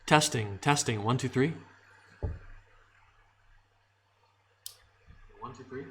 Testing, testing. 1, 2, 3. 1, 2, 3.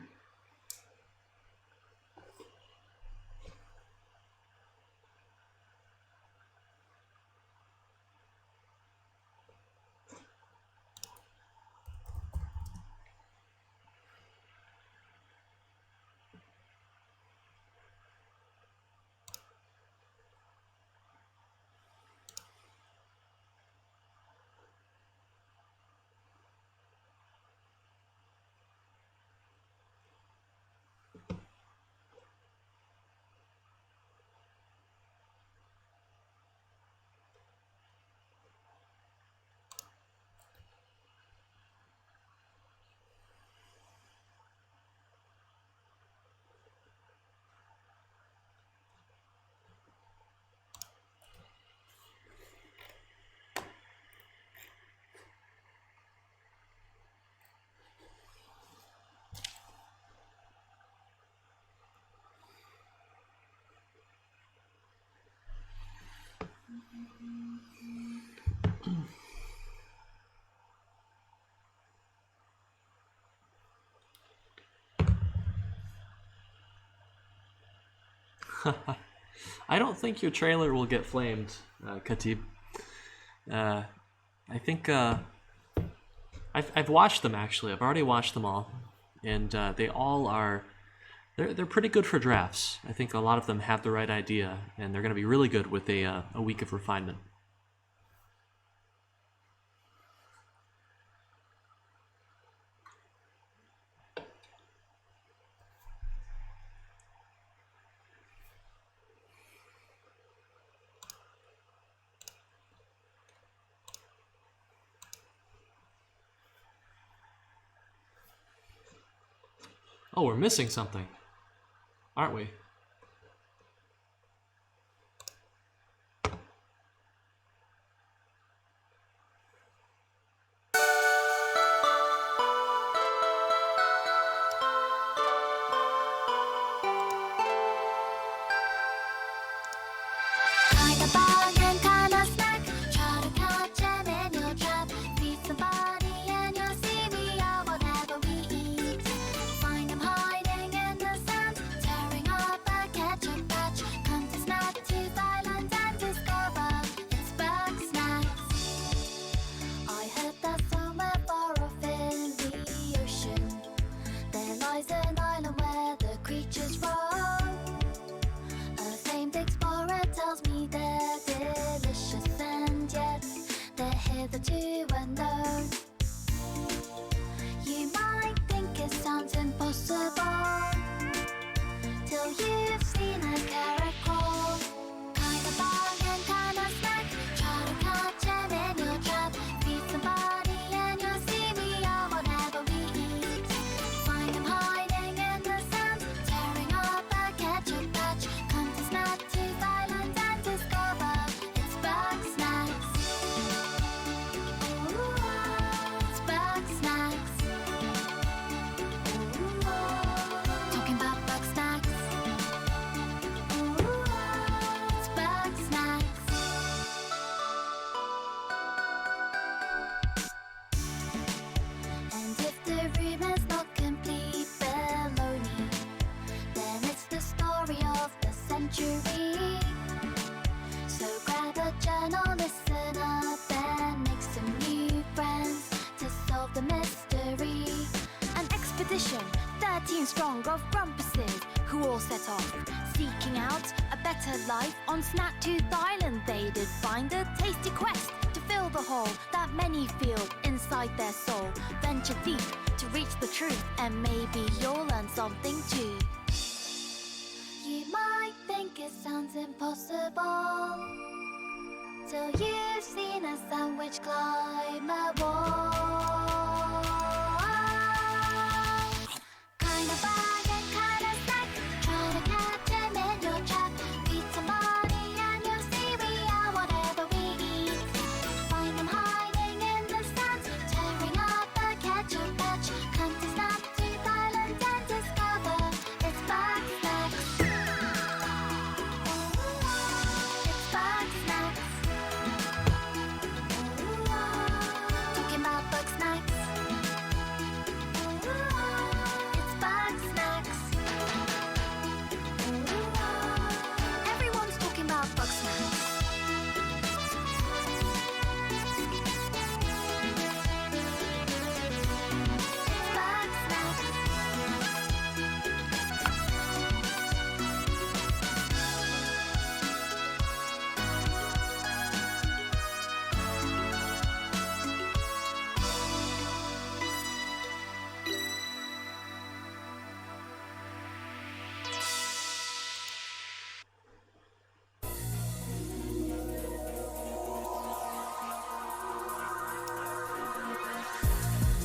I don't think your trailer will get flamed, Khatib. I think I've watched them actually. I've already watched them all, and they all are they're pretty good for drafts. I think a lot of them have the right idea, and they're going to be really good with a week of refinement. Oh, we're missing something, aren't we?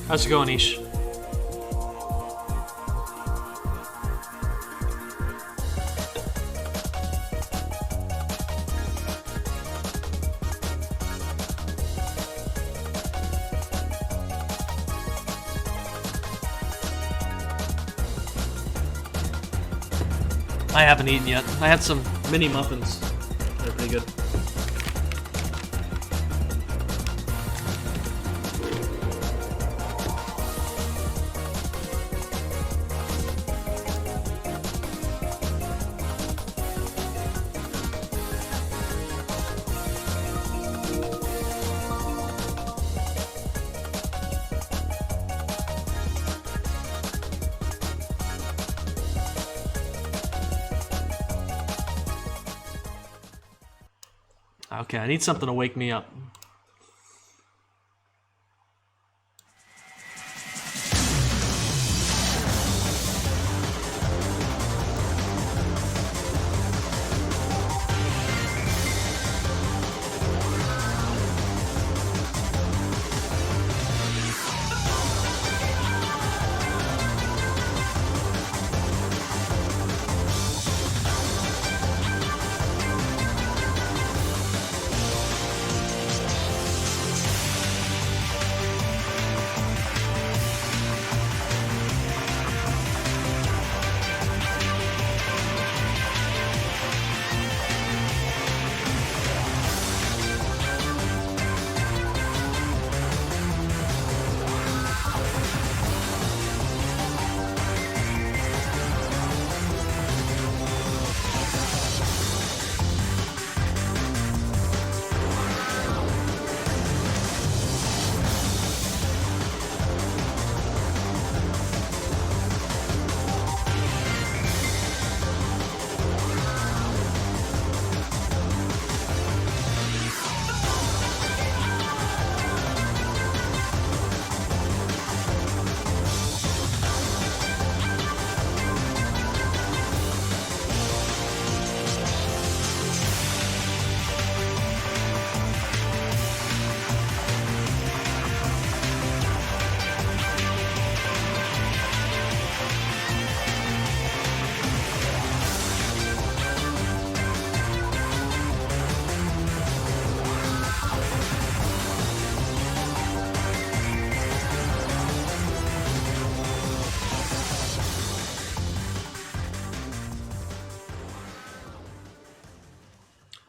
How's it going, Ish? I haven't eaten yet. I had some mini muffins. They're pretty good. Okay, I need something to wake me up.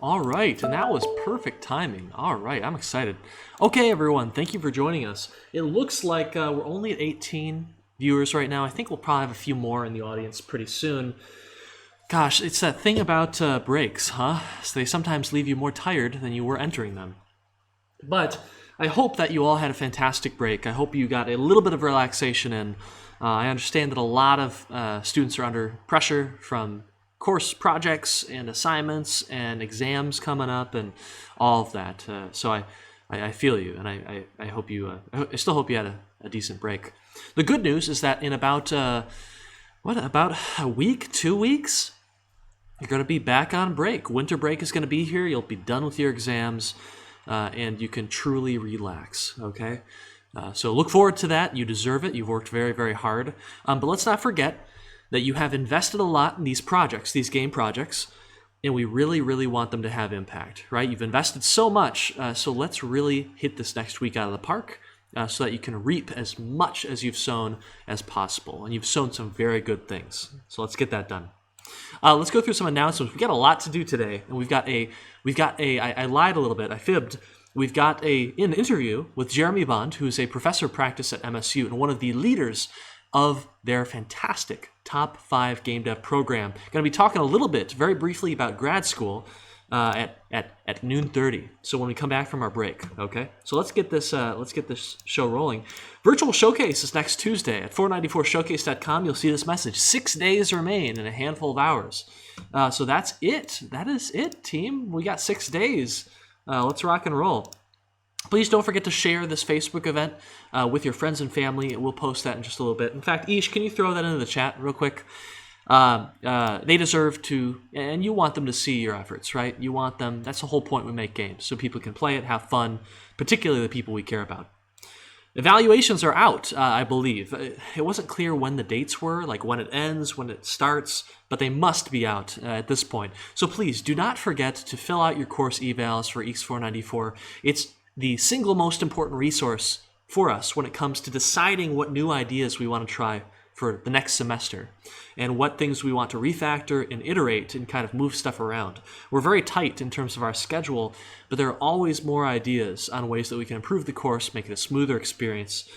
All right, and that was perfect timing. All right, I'm excited. Okay, everyone, thank you for joining us. It looks like we're only at 18 viewers right now. I think we'll probably have a few more in the audience pretty soon. Gosh, it's that thing about breaks, huh? So they sometimes leave you more tired than you were entering them. But I hope that you all had a fantastic break. I hope you got a little bit of relaxation in. I understand that a lot of students are under pressure from course projects and assignments and exams coming up and all of that. So I feel you, and I hope you. I still hope you had a decent break. The good news is that in about about a week, 2 weeks, you're going to be back on break. Winter break is going to be here. You'll be done with your exams, and you can truly relax. Okay. So look forward to that. You deserve it. You've worked very, very hard. But let's not forget that you have invested a lot in these projects, these game projects, and we really, really want them to have impact, right? You've invested so much, so let's really hit this next week out of the park so that you can reap as much as you've sown as possible. And you've sown some very good things. So let's get that done. Let's go through some announcements. We've got a lot to do today, and I lied a little bit, I fibbed. We've got an interview with Jeremy Bond, who's a professor of practice at MSU and one of the leaders of their fantastic top 5 game dev program. Going to be talking a little bit, very briefly, about grad school at noon 30. So when we come back from our break, okay. So let's get this show rolling. Virtual Showcase is next Tuesday at 494showcase.com. You'll see this message: 6 days remain in a handful of hours. So that's it. That is it, team. We got 6 days. Let's rock and roll. Please don't forget to share this Facebook event with your friends and family. We'll post that in just a little bit. In fact, Ish, can you throw that into the chat real quick? They deserve to, and you want them to see your efforts, right? You want them, that's the whole point we make games, so people can play it, have fun, particularly the people we care about. Evaluations are out, I believe. It wasn't clear when the dates were, like when it ends, when it starts, but they must be out at this point. So please do not forget to fill out your course evals for EECS 494. It's the single most important resource for us when it comes to deciding what new ideas we want to try for the next semester and what things we want to refactor and iterate and kind of move stuff around. We're very tight in terms of our schedule, but there are always more ideas on ways that we can improve the course, make it a smoother experience.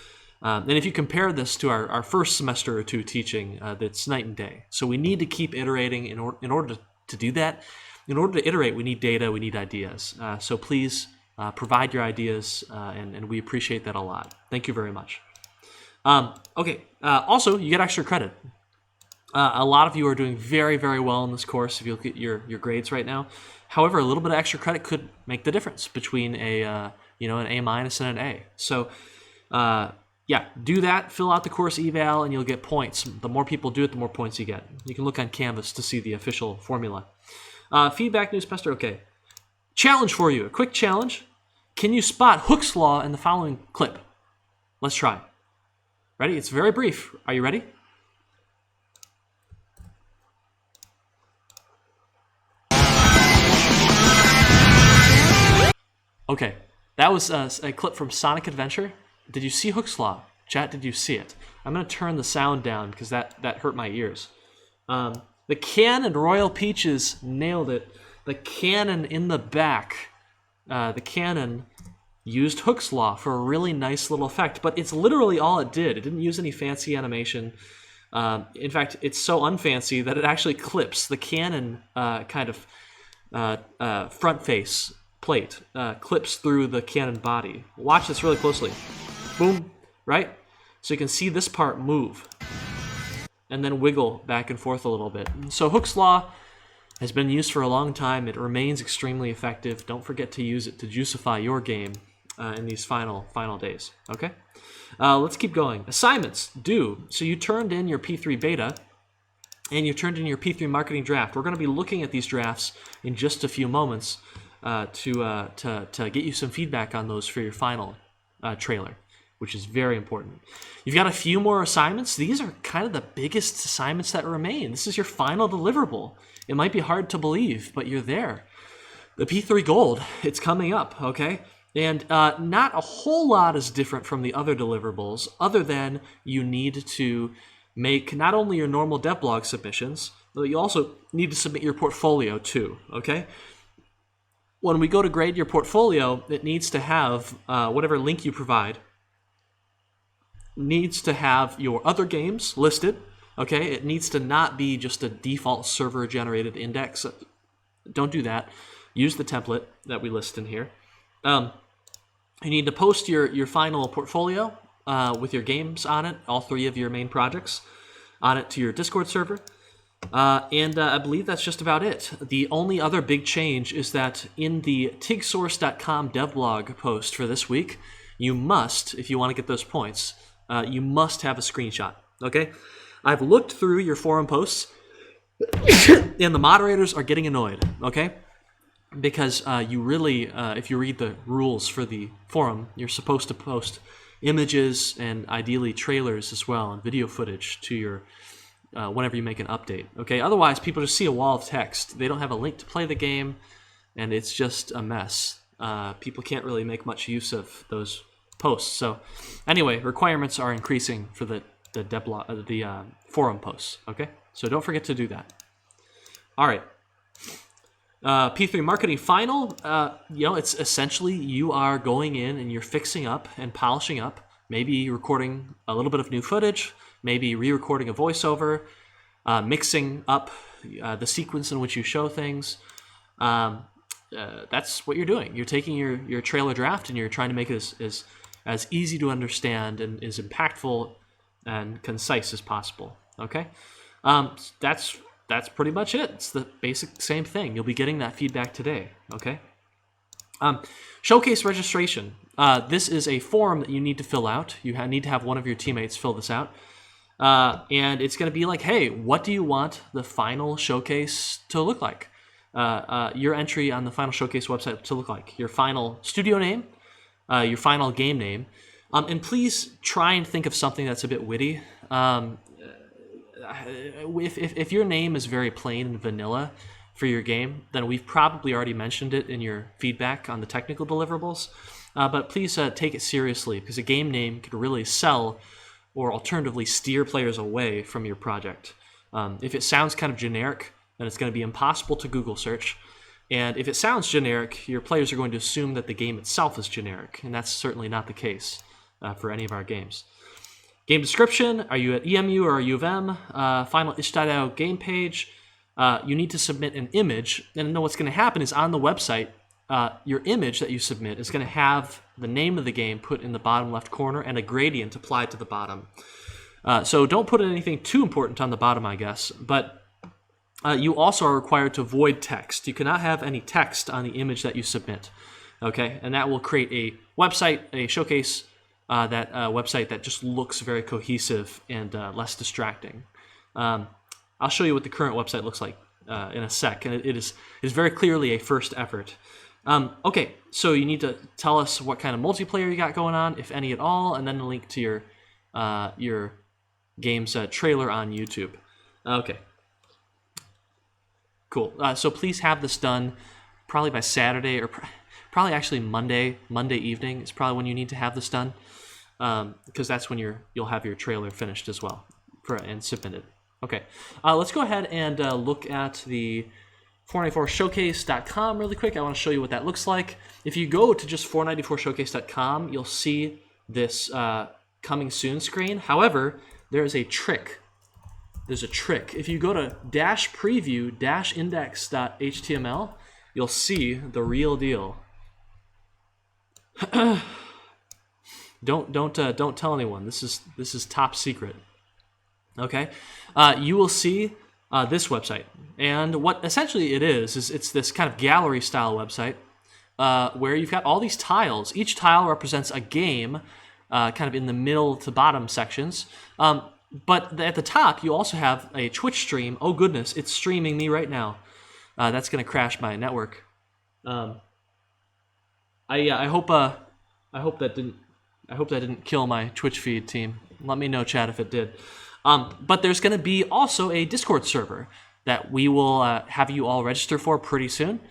And if you compare this to our first semester or two teaching, that's night and day. So we need to keep iterating in order to do that. In order to iterate, we need data, we need ideas. So please provide your ideas, and we appreciate that a lot. Thank you very much. Also, you get extra credit. A lot of you are doing very, very well in this course if you look at your grades right now. However, a little bit of extra credit could make the difference between an A- and an A. So, yeah, do that. Fill out the course eval, and you'll get points. The more people do it, the more points you get. You can look on Canvas to see the official formula. Feedback, news, pester, okay. Challenge for you, a quick challenge. Can you spot Hooke's law in the following clip? Let's try. Ready? It's very brief. Are you ready? Okay, that was a clip from Sonic Adventure. Did you see Hooke's law? Chat, did you see it? I'm going to turn the sound down because that hurt my ears. The cannon, Royal Peaches nailed it. The cannon in the back. The cannon used Hooke's law for a really nice little effect, but it's literally all it did. It didn't use any fancy animation. In fact, it's so unfancy that it actually clips the cannon kind of front face plate, clips through the cannon body. Watch this really closely. Boom, right? So you can see this part move and then wiggle back and forth a little bit. So Hooke's law has been used for a long time. It remains extremely effective. Don't forget to use it to juicify your game in these final days, okay? Let's keep going. Assignments, due. So you turned in your P3 beta and you turned in your P3 marketing draft. We're going to be looking at these drafts in just a few moments to get you some feedback on those for your final trailer, which is very important. You've got a few more assignments. These are kind of the biggest assignments that remain. This is your final deliverable. It might be hard to believe, but you're there. The P3 Gold, it's coming up, okay? And not a whole lot is different from the other deliverables, other than you need to make not only your normal devblog submissions, but you also need to submit your portfolio too, okay? When we go to grade your portfolio, it needs to have, whatever link you provide, needs to have your other games listed, okay? It needs to not be just a default server-generated index. Don't do that. Use the template that we list in here. You need to post your final portfolio with your games on it, all three of your main projects, on it to your Discord server. And I believe that's just about it. The only other big change is that in the tigsource.com devblog post for this week, you must, if you want to get those points, you must have a screenshot, okay? I've looked through your forum posts, and the moderators are getting annoyed, okay? Because you really, if you read the rules for the forum, you're supposed to post images and ideally trailers as well and video footage to your whenever you make an update. Okay, otherwise people just see a wall of text. They don't have a link to play the game, and it's just a mess. People can't really make much use of those posts. So, anyway, requirements are increasing for the forum posts. Okay, so don't forget to do that. All right. P3 Marketing Final, it's essentially you are going in and you're fixing up and polishing up, maybe recording a little bit of new footage, maybe re-recording a voiceover, mixing up the sequence in which you show things. That's what you're doing. You're taking your trailer draft and you're trying to make it as easy to understand and as impactful and concise as possible. Okay? That's pretty much it. It's the basic same thing. You'll be getting that feedback today, okay? Showcase registration. This is a form that you need to fill out. You need to have one of your teammates fill this out. And it's going to be like, hey, what do you want the final showcase to look like? Your entry on the final showcase website to look like. Your final studio name, your final game name, And please try and think of something that's a bit witty. If your name is very plain and vanilla for your game, then we've probably already mentioned it in your feedback on the technical deliverables. But please take it seriously, because a game name could really sell or alternatively steer players away from your project. If it sounds kind of generic, then it's going to be impossible to Google search. And if it sounds generic, your players are going to assume that the game itself is generic, and that's certainly not the case for any of our games. Game description, are you at EMU or U of M? Final itch.io game page. You need to submit an image, and then what's going to happen is on the website, your image that you submit is going to have the name of the game put in the bottom left corner and a gradient applied to the bottom. So don't put anything too important on the bottom, I guess, but you also are required to avoid text. You cannot have any text on the image that you submit, okay? And that will create a website, a showcase, website that just looks very cohesive and less distracting. I'll show you what the current website looks like in a sec, and it is very clearly a first effort. Okay, so you need to tell us what kind of multiplayer you got going on, if any at all, and then a link to your game's trailer on YouTube. Okay. Cool. So please have this done probably by Saturday, or probably actually Monday evening is probably when you need to have this done, because that's when you'll have your trailer finished as well and submitted. Okay, let's go ahead and look at the 494showcase.com really quick. I want to show you what that looks like. If you go to just 494showcase.com, you'll see this coming soon screen. However, there is a trick. There's a trick. If you go to -preview-index.html, you'll see the real deal. Don't tell anyone. This is top secret. Okay, you will see this website, and what essentially it is it's this kind of gallery style website where you've got all these tiles. Each tile represents a game, kind of in the middle to bottom sections. But at the top, you also have a Twitch stream. Oh goodness, it's streaming me right now. That's going to crash my network. I hope that didn't kill my Twitch feed, team. Let me know, chat, if it did. But there's going to be also a Discord server that we will have you all register for pretty soon.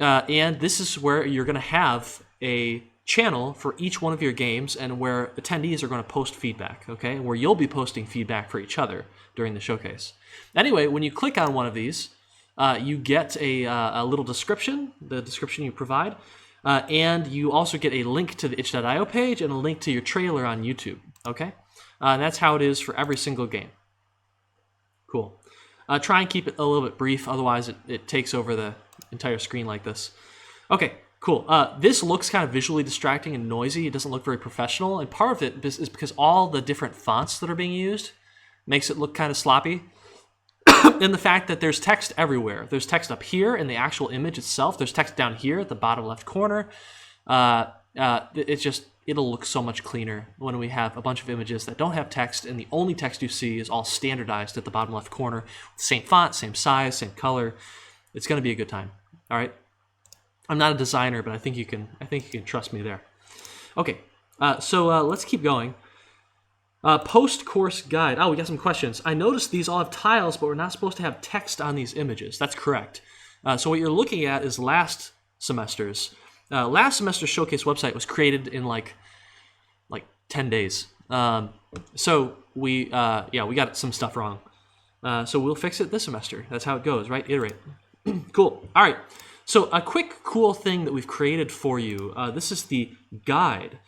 And this is where you're going to have a channel for each one of your games, and where attendees are going to post feedback, okay? Where you'll be posting feedback for each other during the showcase. Anyway, when you click on one of these, you get a little description, the description you provide, and you also get a link to the itch.io page and a link to your trailer on YouTube, okay? And that's how it is for every single game. Cool. Try and keep it a little bit brief, otherwise it takes over the entire screen like this. Okay. Cool. This looks kind of visually distracting and noisy. It doesn't look very professional, and part of it is because all the different fonts that are being used makes it look kind of sloppy. And the fact that there's text everywhere. There's text up here in the actual image itself. There's text down here at the bottom left corner. It'll look so much cleaner when we have a bunch of images that don't have text, and the only text you see is all standardized at the bottom left corner. Same font, same size, same color. It's going to be a good time. All right. I'm not a designer, but I think you can trust me there. Okay, so let's keep going. Post-course guide. Oh, we got some questions. I noticed these all have tiles, but we're not supposed to have text on these images. That's correct. So what you're looking at is last semester's. Last semester's showcase website was created in like 10 days. So we got some stuff wrong. So we'll fix it this semester. That's how it goes, right? Iterate. Cool. All right. So a quick cool thing that we've created for you, this is the guide.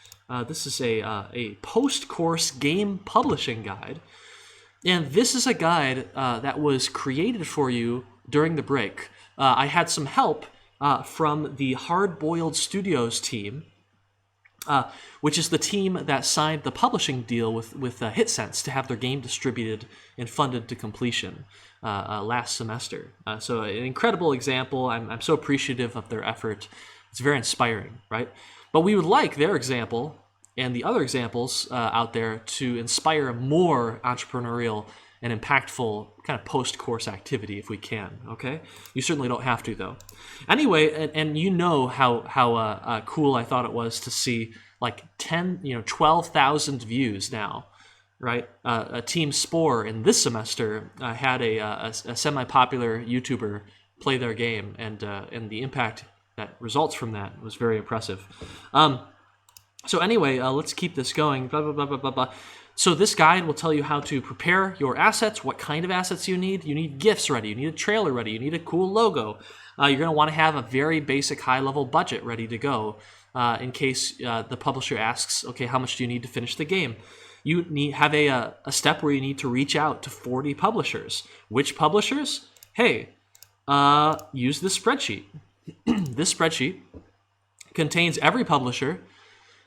This is a post-course game publishing guide. And this is a guide that was created for you during the break. I had some help from the Hard Boiled Studios team, which is the team that signed the publishing deal with HitSense to have their game distributed and funded to completion last semester. So an incredible example. I'm so appreciative of their effort. It's very inspiring, right? But we would like their example and the other examples out there to inspire more entrepreneurial an impactful kind of post-course activity if we can, okay? You certainly don't have to, though. Anyway, and you know how cool I thought it was to see like 12,000 views now, right? Team Spore in this semester had a semi-popular YouTuber play their game, and the impact that results from that was very impressive. So anyway, let's keep this going. Blah, blah, blah, blah, blah, blah. So this guide will tell you how to prepare your assets, what kind of assets you need. You need GIFs ready. You need a trailer ready. You need a cool logo. You're going to want to have a very basic high-level budget ready to go in case the publisher asks, okay, how much do you need to finish the game? You have a step where you need to reach out to 40 publishers. Which publishers? Hey, use this spreadsheet. This spreadsheet contains every publisher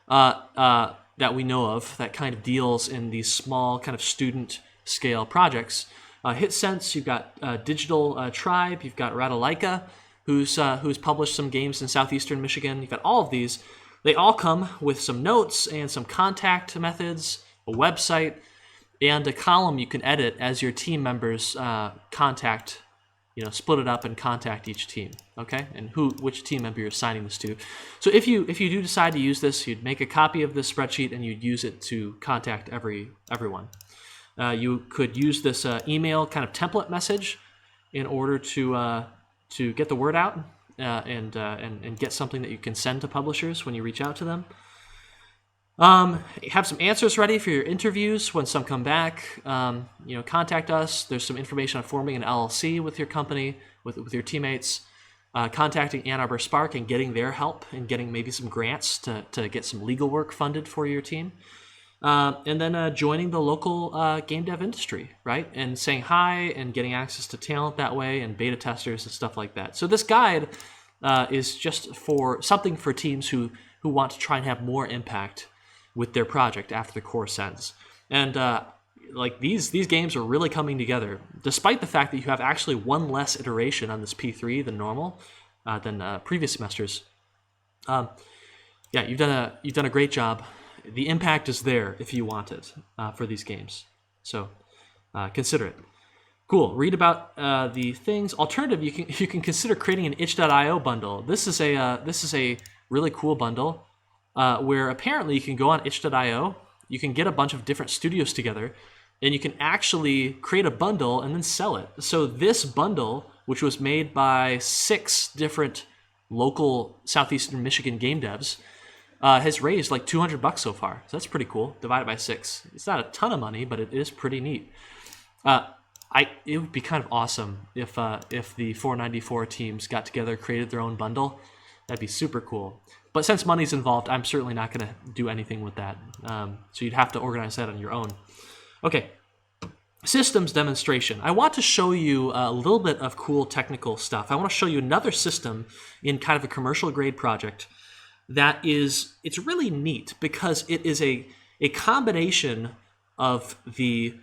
that we know of that kind of deals in these small kind of student scale projects. HitSense, you've got Digital Tribe, you've got Radalaika, who's published some games in southeastern Michigan. You've got all of these. They all come with some notes and some contact methods, a website, and a column you can edit as your team members contact, split it up and contact each team, okay? And which team member you're assigning this to. So if you do decide to use this, you'd make a copy of this spreadsheet and you'd use it to contact everyone. You could use this email kind of template message in order to get the word out and get something that you can send to publishers when you reach out to them. Have some answers ready for your interviews when some come back. Contact us. There's some information on forming an LLC with your company, with your teammates. Contacting Ann Arbor Spark and getting their help and getting maybe some grants to get some legal work funded for your team. And then joining the local game dev industry, right? And saying hi and getting access to talent that way and beta testers and stuff like that. So this guide is just for something for teams who want to try and have more impact with their project after the course ends. And these games are really coming together, despite the fact that you have actually one less iteration on this P3 than normal, than previous semesters. You've done a great job. The impact is there if you want it for these games. So consider it. Cool. Read about the things. Alternative, you can consider creating an itch.io bundle. This is a really cool bundle. Where apparently you can go on itch.io, you can get a bunch of different studios together, and you can actually create a bundle and then sell it. So this bundle, which was made by 6 different local southeastern Michigan game devs, has raised like $200 so far. So that's pretty cool, divided by 6. It's not a ton of money, but it is pretty neat. It would be kind of awesome if the 494 teams got together, created their own bundle. That'd be super cool. But since money's involved, I'm certainly not going to do anything with that. So you'd have to organize that on your own. Okay, systems demonstration. I want to show you a little bit of cool technical stuff. I want to show you another system in kind of a commercial grade project it's really neat because it is a combination of the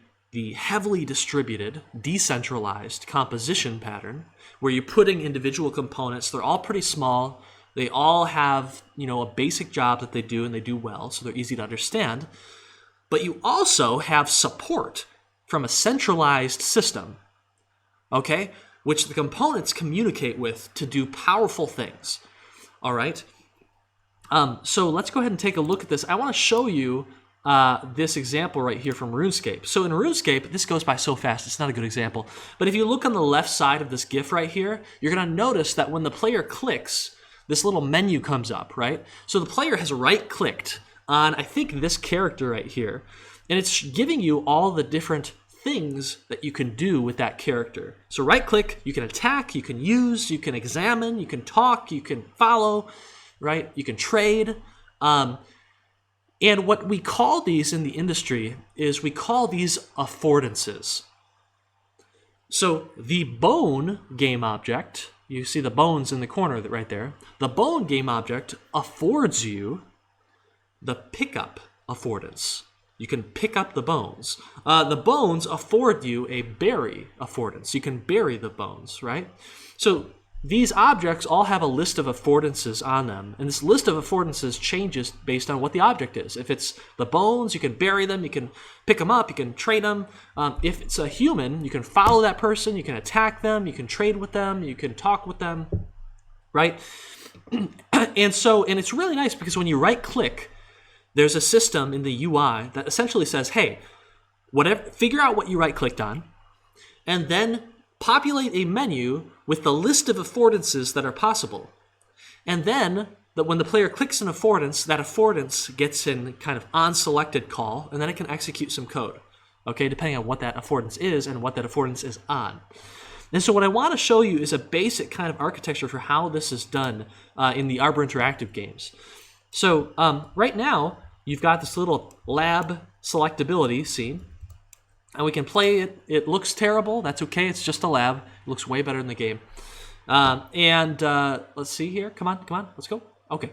heavily distributed, decentralized composition pattern where you're putting individual components. They're all pretty small. They all have, a basic job that they do and they do well, so they're easy to understand. But you also have support from a centralized system, okay, which the components communicate with to do powerful things, all right? So let's go ahead and take a look at this. I want to show you this example right here from RuneScape. So in RuneScape, this goes by so fast, it's not a good example. But if you look on the left side of this GIF right here, you're going to notice that when the player clicks, this little menu comes up, right? So the player has right-clicked on, I think, this character right here. And it's giving you all the different things that you can do with that character. So right-click, you can attack, you can use, you can examine, you can talk, you can follow, right? You can trade. And what we call these in the industry is we call these affordances. So the bone game object, you see the bones in the corner right there. The bone game object affords you the pickup affordance. You can pick up the bones. The bones afford you a bury affordance. You can bury the bones, right? So these objects all have a list of affordances on them, and this list of affordances changes based on what the object is. If it's the bones, you can bury them, you can pick them up, you can trade them. If it's a human, you can follow that person, you can attack them, you can trade with them, you can talk with them, right? And it's really nice because when you right-click, there's a system in the UI that essentially says, hey, figure out what you right-clicked on, and then populate a menu with the list of affordances that are possible. And then, when the player clicks an affordance, that affordance gets in kind of on-selected call, and then it can execute some code, okay, depending on what that affordance is and what that affordance is on. And so what I want to show you is a basic kind of architecture for how this is done in the Arbor Interactive games. So right now, you've got this little lab selectability scene, and we can play it. It looks terrible. That's okay. It's just a lab. It looks way better in the game. Let's see here. Come on. Let's go. Okay.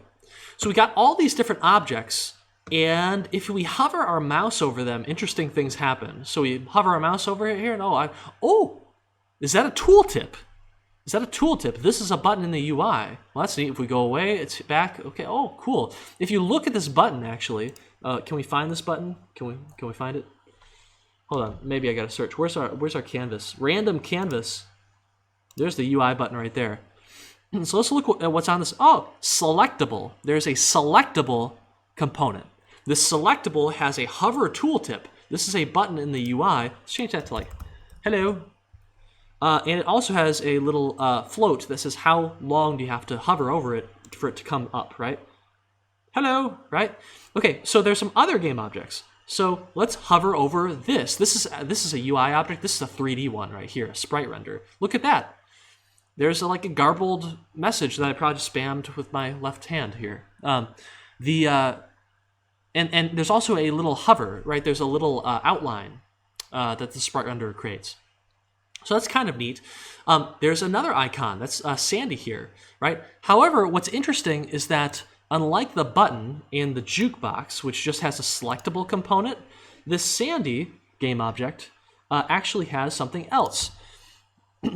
So we got all these different objects, and if we hover our mouse over them, interesting things happen. So we hover our mouse over here, and is that a tooltip? Is that a tooltip? This is a button in the UI. Well, that's neat. If we go away, it's back. Okay. Oh, cool. If you look at this button, actually, can we find this button? Can we find it? Hold on, maybe I gotta search. Where's our canvas? Random canvas. There's the UI button right there. So let's look at what's on this. Oh, selectable. There's a selectable component. This selectable has a hover tooltip. This is a button in the UI. Let's change that to like, hello. And it also has a little float that says how long do you have to hover over it for it to come up, right? Hello, right? Okay, so there's some other game objects. So let's hover over this. This is a UI object. This is a 3D one right here, a sprite render. Look at that. There's like a garbled message that I probably just spammed with my left hand here. And there's also a little hover, right? There's a little outline that the sprite render creates. So that's kind of neat. There's another icon. That's Sandy here, right? However, what's interesting is that unlike the button in the jukebox, which just has a selectable component, this Sandy game object actually has something else.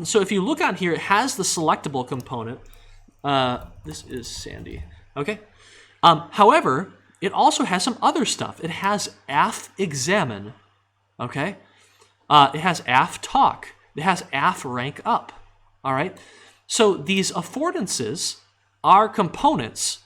So if you look on here, it has the selectable component. This is Sandy, okay? However, it also has some other stuff. It has AF examine, okay? It has AF talk. It has AF rank up, all right? So these affordances are components.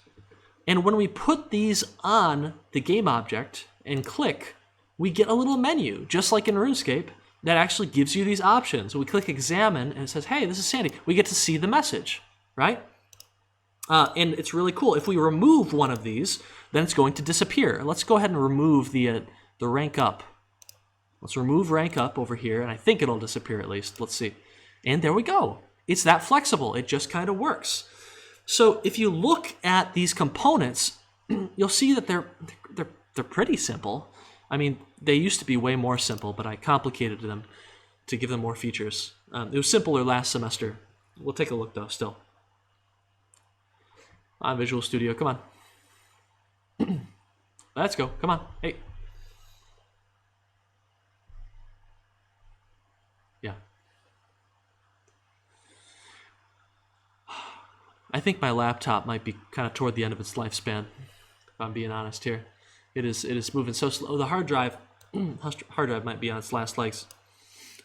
And when we put these on the game object and click, we get a little menu, just like in RuneScape, that actually gives you these options. So we click examine, and it says, hey, this is Sandy. We get to see the message, right? And it's really cool. If we remove one of these, then it's going to disappear. Let's go ahead and remove the rank up. Let's remove rank up over here, and I think it'll disappear at least. Let's see. And there we go. It's that flexible. It just kind of works. So if you look at these components, you'll see that they're pretty simple. I mean, they used to be way more simple, but I complicated them to give them more features. It was simpler last semester. We'll take a look though still. On Visual Studio, come on. Let's go, come on, hey. Yeah. I think my laptop might be kind of toward the end of its lifespan, if I'm being honest here. It is moving so slow. The hard drive might be on its last legs.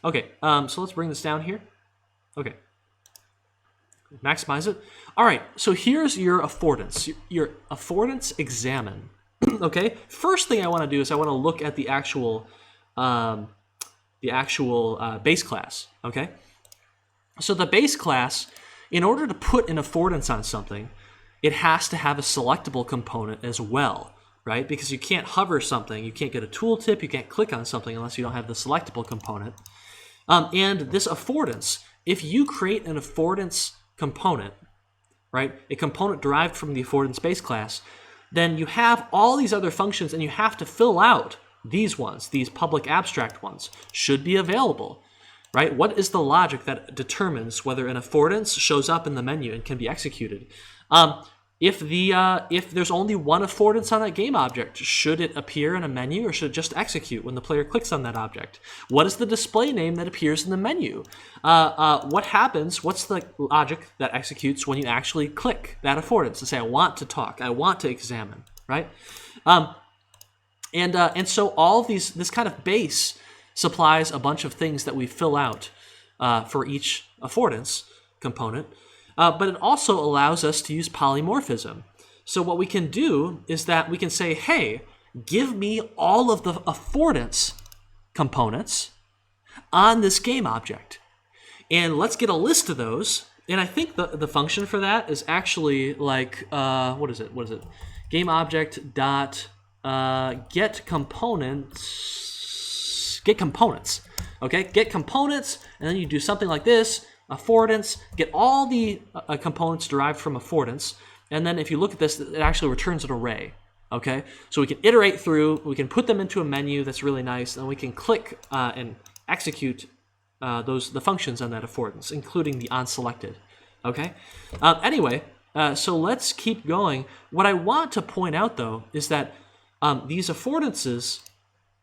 Okay, so let's bring this down here. Okay. Maximize it. All right, so here's your affordance. Your affordance examine. Okay, first thing I want to do is I want to look at the actual base class. Okay, so the base class, in order to put an affordance on something, it has to have a selectable component as well, right? Because you can't hover something, you can't get a tooltip, you can't click on something unless you don't have the selectable component. And this affordance, if you create an affordance component, right, a component derived from the affordance base class, then you have all these other functions and you have to fill out these ones, these public abstract ones, should be available, right? What is the logic that determines whether an affordance shows up in the menu and can be executed? if there's only one affordance on that game object, should it appear in a menu or should it just execute when the player clicks on that object? What is the display name that appears in the menu? What happens? What's the logic that executes when you actually click that affordance to say, I want to talk, I want to examine, right? And so all of this kind of base supplies a bunch of things that we fill out for each affordance component. But it also allows us to use polymorphism. So what we can do is that we can say, hey, give me all of the affordance components on this game object. And let's get a list of those. And I think the function for that is actually like, what is it? Game object dot get components. Okay, get components, and then you do something like this. Affordance, get all the components derived from affordance, and then if you look at this, it actually returns an array, okay? So we can iterate through, we can put them into a menu that's really nice, and we can click and execute the functions on that affordance, including the onSelected, okay? Anyway, so let's keep going. What I want to point out, though, is that these affordances,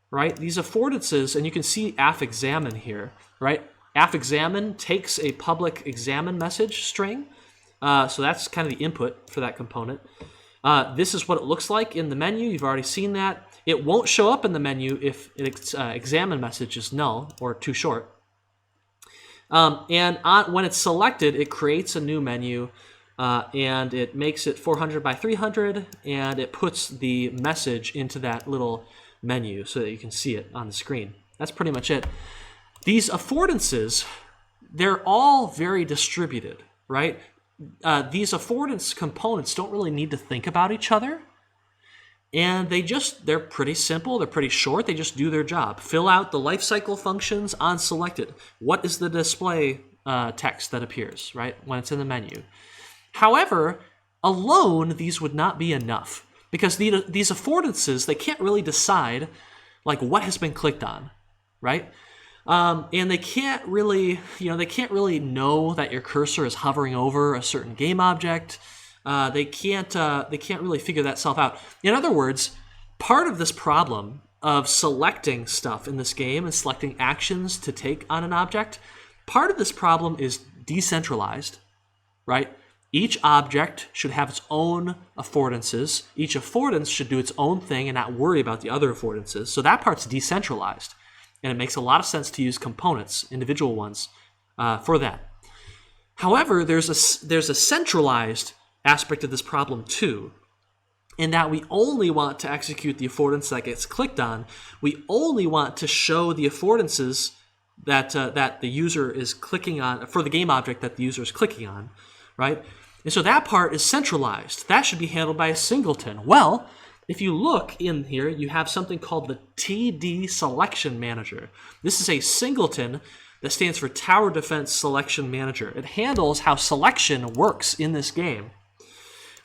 right? These affordances, and you can see AffExamine here, right? AffExamine takes a public examine message string, so that's kind of the input for that component. This is what it looks like in the menu. You've already seen that. It won't show up in the menu if its examine message is null or too short. When it's selected, it creates a new menu, and it makes it 400 by 300, and it puts the message into that little menu so that you can see it on the screen. That's pretty much it. These affordances, they're all very distributed, right? These affordance components don't really need to think about each other. And they're pretty simple, they're pretty short, they just do their job. Fill out the lifecycle functions on selected. What is the display text that appears, right, when it's in the menu? However, alone, these would not be enough. Because these affordances, they can't really decide, like, what has been clicked on, right? And they can't really, know that your cursor is hovering over a certain game object. They can't really figure that stuff out. In other words, part of this problem of selecting stuff in this game and selecting actions to take on an object, part of this problem is decentralized, right? Each object should have its own affordances. Each affordance should do its own thing and not worry about the other affordances. So that part's decentralized. And it makes a lot of sense to use components, individual ones, for that. However, there's a centralized aspect of this problem too, in that we only want to execute the affordance that gets clicked on. We only want to show the affordances that the user is clicking on, for the game object that the user is clicking on, right? And so that part is centralized. That should be handled by a singleton. Well, if you look in here, you have something called the TD Selection Manager. This is a singleton that stands for Tower Defense Selection Manager. It handles how selection works in this game.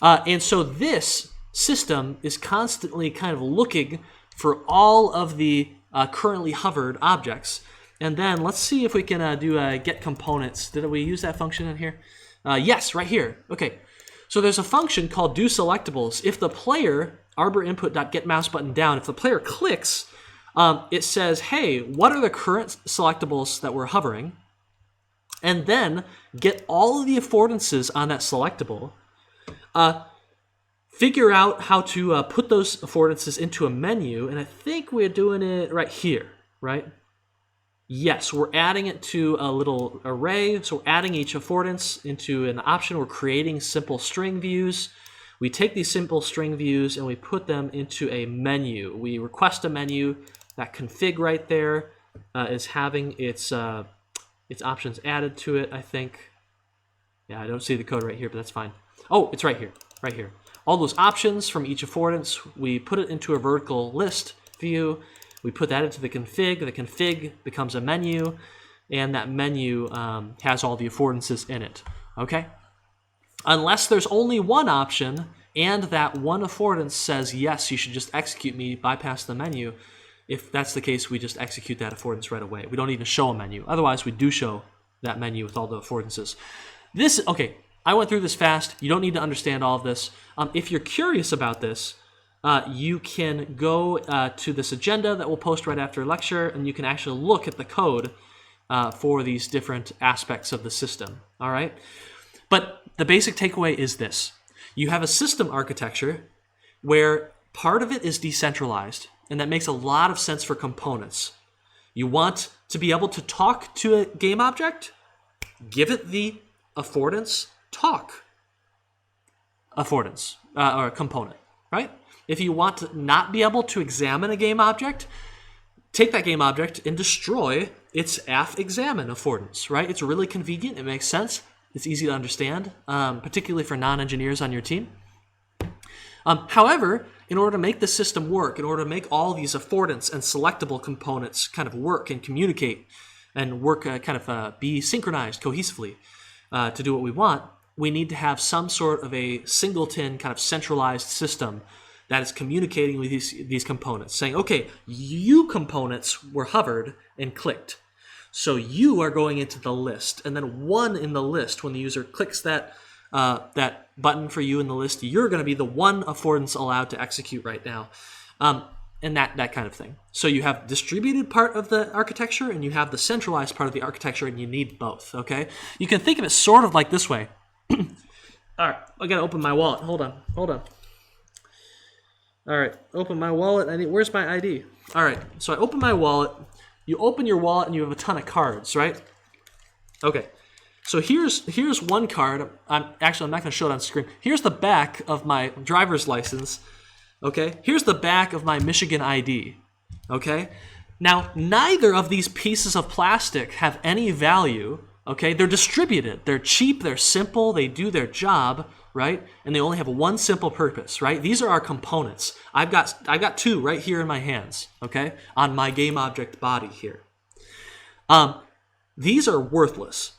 And so this system is constantly kind of looking for all of the currently hovered objects. And then let's see if we can do a get components. Did we use that function in here? Yes, right here. Okay. So there's a function called do selectables. If the player, arbor input.get mouse button down, if the player clicks, it says, hey, what are the current selectables that we're hovering? And then get all of the affordances on that selectable. Figure out how to put those affordances into a menu, and I think we're doing it right here, right? Yes, we're adding it to a little array, so we're adding each affordance into an option. We're creating simple string views. We take these simple string views and we put them into a menu. We request a menu. That config right there is having its options added to it, I think. Yeah, I don't see the code right here, but that's fine. Oh, it's right here, right here. All those options from each affordance, we put it into a vertical list view. We put that into the config. The config becomes a menu, and that menu has all the affordances in it, okay? Unless there's only one option, and that one affordance says, yes, you should just execute me, bypass the menu. If that's the case, we just execute that affordance right away. We don't even show a menu. Otherwise, we do show that menu with all the affordances. Okay, I went through this fast. You don't need to understand all of this. If you're curious about this, you can go to this agenda that we'll post right after lecture, and you can actually look at the code for these different aspects of the system, all right? But the basic takeaway is this. You have a system architecture where part of it is decentralized, and that makes a lot of sense for components. You want to be able to talk to a game object? Give it the affordance talk affordance or a component, right? If you want to not be able to examine a game object, take that game object and destroy its examine affordance, right? It's really convenient. It makes sense. It's easy to understand, particularly for non-engineers on your team. However, in order to make the system work, in order to make all these affordance and selectable components kind of work and communicate and work be synchronized cohesively to do what we want, we need to have some sort of a singleton kind of centralized system that is communicating with these components, saying, okay, you components were hovered and clicked. So you are going into the list, and then one in the list, when the user clicks that button for you in the list, you're going to be the one affordance allowed to execute right now, and that kind of thing. So you have distributed part of the architecture, and you have the centralized part of the architecture, and you need both, okay? You can think of it sort of like this way. All right, I got to open my wallet. Hold on. All right, open my wallet. Where's my ID? All right, so I open my wallet. You open your wallet and you have a ton of cards, right? Okay, so here's one card. I'm not going to show it on screen. Here's the back of my driver's license. Okay, here's the back of my Michigan ID. Okay, now neither of these pieces of plastic have any value. Okay, they're distributed. They're cheap. They're simple. They do their job. Right? And they only have one simple purpose, right? These are our components. I've got two right here in my hands, okay? On my game object body here. These are worthless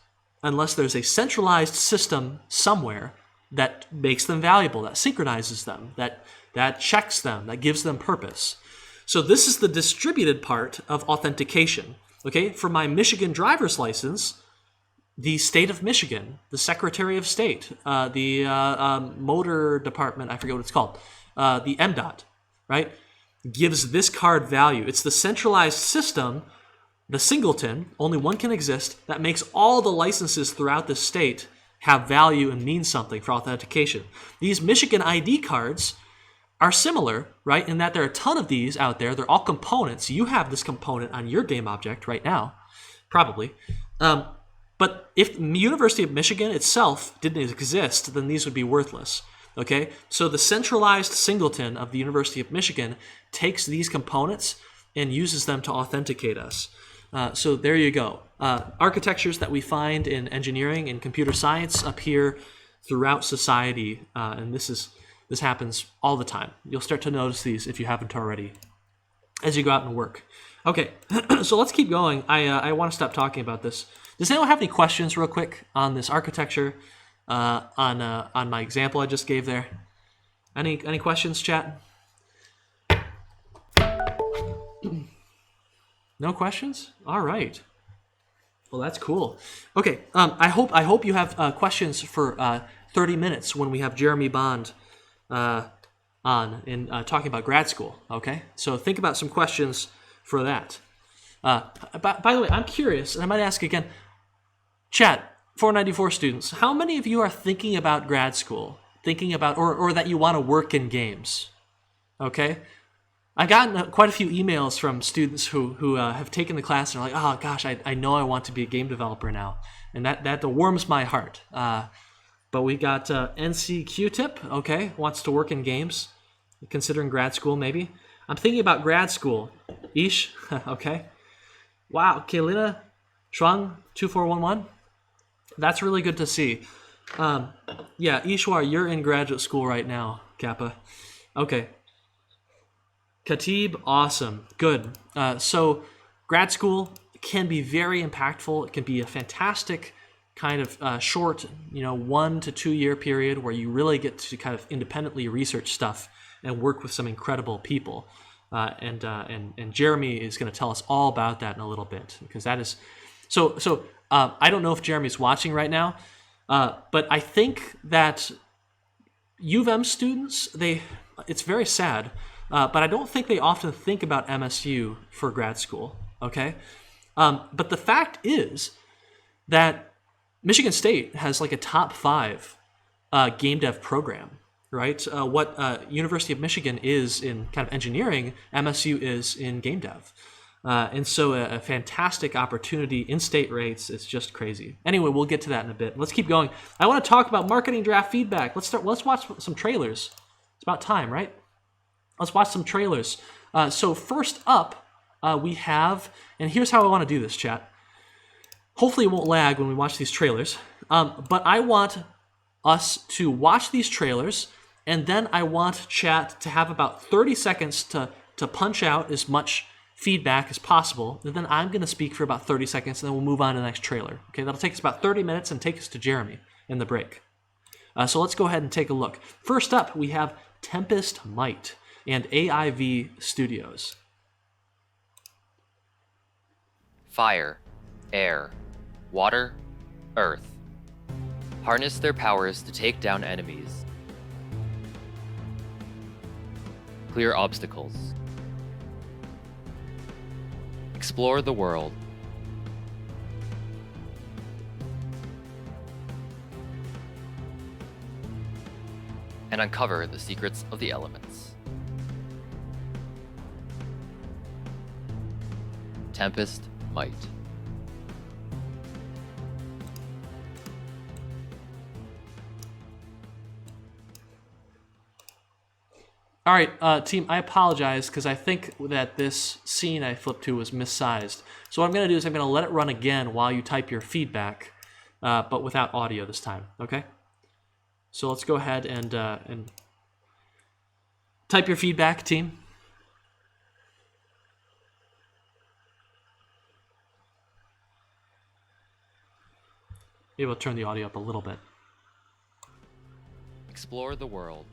unless there's a centralized system somewhere that makes them valuable, that synchronizes them, that checks them, that gives them purpose. So this is the distributed part of authentication, okay? For my Michigan driver's license, the state of Michigan, the Secretary of State, the motor department, I forget what it's called, the MDOT, right, gives this card value. It's the centralized system, the singleton, only one can exist, that makes all the licenses throughout the state have value and mean something for authentication. These Michigan ID cards are similar, right, in that there are a ton of these out there. They're all components. You have this component on your game object right now, probably. But if the University of Michigan itself didn't exist, then these would be worthless, okay? So the centralized singleton of the University of Michigan takes these components and uses them to authenticate us. So there you go. Architectures that we find in engineering and computer science appear throughout society, and this happens all the time. You'll start to notice these if you haven't already as you go out and work. Okay, so let's keep going. I want to stop talking about this. Does anyone have any questions real quick on this architecture, on my example I just gave there? Any questions, chat? No questions? All right. Well, that's cool. Okay, I hope you have questions for 30 minutes when we have Jeremy Bond on in talking about grad school. Okay, so think about some questions for that. By the way, I'm curious, and I might ask again, chat, 494 students, how many of you are thinking about grad school, thinking about, or that you want to work in games? Okay, I've gotten quite a few emails from students who have taken the class and are like, oh gosh, I know I want to be a game developer now, and that warms my heart. But we got NC Q-Tip, okay, wants to work in games, considering grad school maybe. I'm thinking about grad school. Ish, okay. Wow, Kaylina Shuang 2411. That's really good to see. Yeah, Ishwar, you're in graduate school right now, Kappa. Okay. Khatib, awesome, good. So grad school can be very impactful. It can be a fantastic kind of short, 1 to 2 year period where you really get to kind of independently research stuff and work with some incredible people. And Jeremy is going to tell us all about that in a little bit, because that is so. I don't know if Jeremy's watching right now, But I think that U of M students, it's very sad, but I don't think they often think about MSU for grad school, okay? But the fact is that Michigan State has like a top 5 game dev program, right? What University of Michigan is in kind of engineering, MSU is in game dev. And so a fantastic opportunity, in-state rates, it's just crazy. Anyway, we'll get to that in a bit. Let's keep going. I want to talk about marketing draft feedback. Let's watch some trailers. It's about time, right? Let's watch some trailers. So first up, we have, and here's how I want to do this, chat. Hopefully it won't lag when we watch these trailers, but I want us to watch these trailers, and then I want chat to have about 30 seconds to punch out as much feedback as possible, and then I'm going to speak for about 30 seconds, and then we'll move on to the next trailer. Okay, that'll take us about 30 minutes and take us to Jeremy in the break. So let's go ahead and take a look. First up, we have Tempest Might and AIV Studios. Fire, air, water, earth. Harness their powers to take down enemies. Clear obstacles. Explore the world. And uncover the secrets of the elements. Tempest Might. All right, team, I apologize because I think that this scene I flipped to was missized. So what I'm going to do is I'm going to let it run again while you type your feedback, but without audio this time, okay? So let's go ahead and type your feedback, team. Maybe we'll turn the audio up a little bit. Explore the world.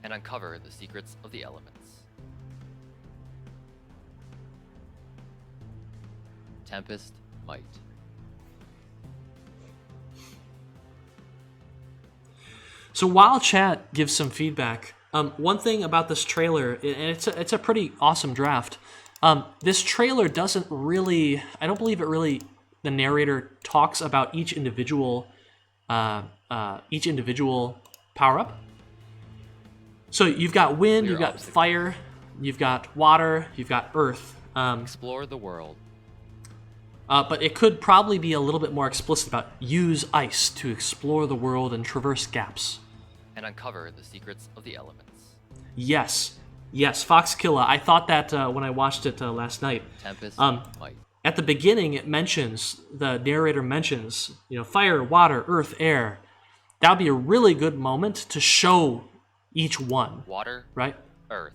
And uncover the secrets of the elements. Tempest Might. So while chat gives some feedback, one thing about this trailer, and it's a pretty awesome draft. This trailer doesn't really, I don't believe it really, the narrator talks about each individual power up. So you've got wind, you've got fire, you've got water, you've got earth. Explore the world. But it could probably be a little bit more explicit about use ice to explore the world and traverse gaps. And uncover the secrets of the elements. Yes, Foxkilla. I thought that when I watched it last night. Tempest Might. At the beginning, the narrator mentions, fire, water, earth, air. That would be a really good moment to show each one. Water, right? Earth.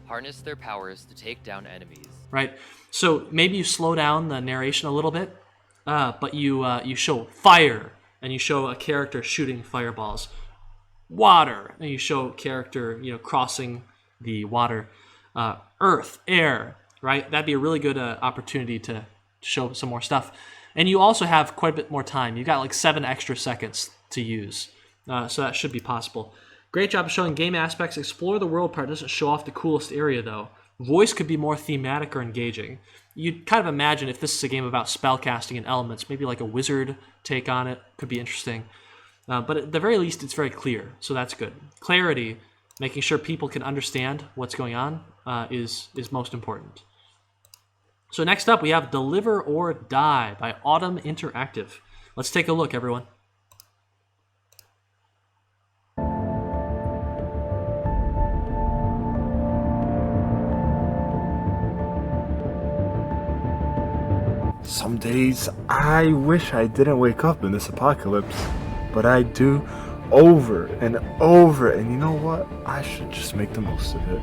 Harness their powers to take down enemies. Right. So maybe you slow down the narration a little bit, but you show fire, and you show a character shooting fireballs. Water, and you show a character, crossing the water. Earth, air, right? That'd be a really good opportunity to show some more stuff. And you also have quite a bit more time. You've got like 7 extra seconds to use. So that should be possible. Great job of showing game aspects. Explore the world part doesn't show off the coolest area, though. Voice could be more thematic or engaging. You'd kind of imagine if this is a game about spellcasting and elements, maybe like a wizard take on it. Could be interesting. But at the very least, it's very clear, so that's good. Clarity, making sure people can understand what's going on, is most important. So next up, we have Deliver or Die by Autumn Interactive. Let's take a look, everyone. Some days I wish I didn't wake up in this apocalypse, but I do over and over, and you know what? I should just make the most of it.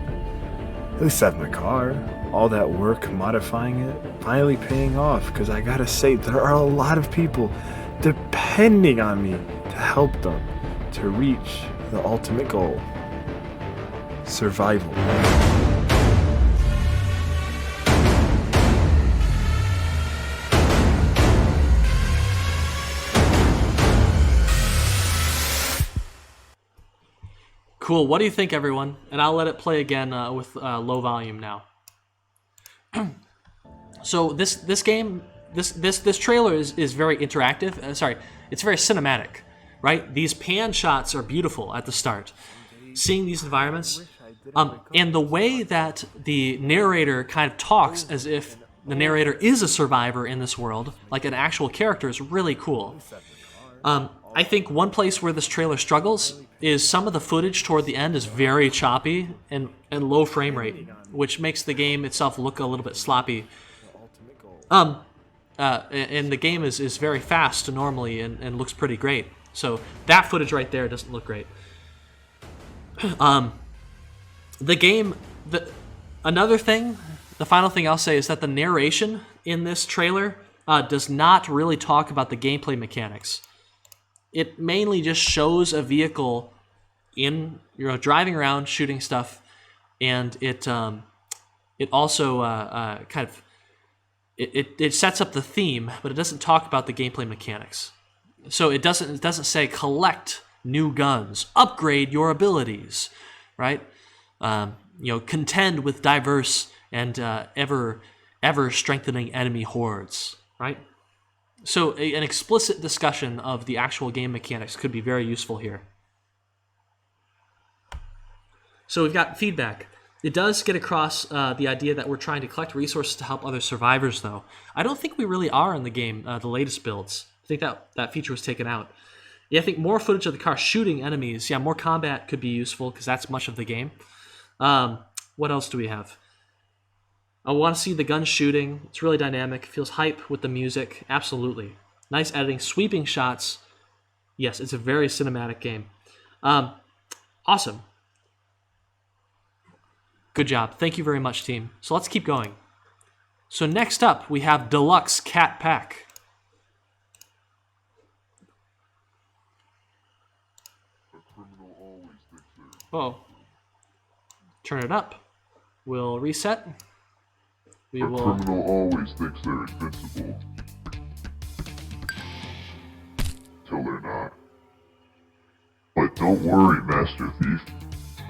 At least I have my car, all that work modifying it, finally paying off, because I gotta say, there are a lot of people depending on me to help them to reach the ultimate goal: survival. Cool. What do you think, everyone? And I'll let it play again with low volume now. So this trailer is very interactive. Sorry, it's very cinematic, right? These pan shots are beautiful at the start. Seeing these environments, and the way that the narrator kind of talks as if the narrator is a survivor in this world, like an actual character, is really cool. I think one place where this trailer struggles is some of the footage toward the end is very choppy and low frame rate, which makes the game itself look a little bit sloppy. And the game is very fast normally and looks pretty great. So that footage right there doesn't look great. The game, another thing, the final thing I'll say is that the narration in this trailer does not really talk about the gameplay mechanics. It mainly just shows a vehicle driving around shooting stuff, and it also kind of it sets up the theme, but it doesn't talk about the gameplay mechanics. So it doesn't say collect new guns, upgrade your abilities, right? Contend with diverse and ever strengthening enemy hordes, right? So an explicit discussion of the actual game mechanics could be very useful here. So we've got feedback. It does get across the idea that we're trying to collect resources to help other survivors, though. I don't think we really are in the game, the latest builds. I think that feature was taken out. Yeah, I think more footage of the car shooting enemies. Yeah, more combat could be useful because that's much of the game. What else do we have? I want to see the gun shooting. It's really dynamic. Feels hype with the music. Absolutely. Nice editing. Sweeping shots. Yes, it's a very cinematic game. Awesome. Good job. Thank you very much, team. So let's keep going. So next up, we have Deluxe Cat Pack. Oh. Turn it up. We'll reset. A criminal always thinks they're invincible. Till they're not. But don't worry, Master Thief.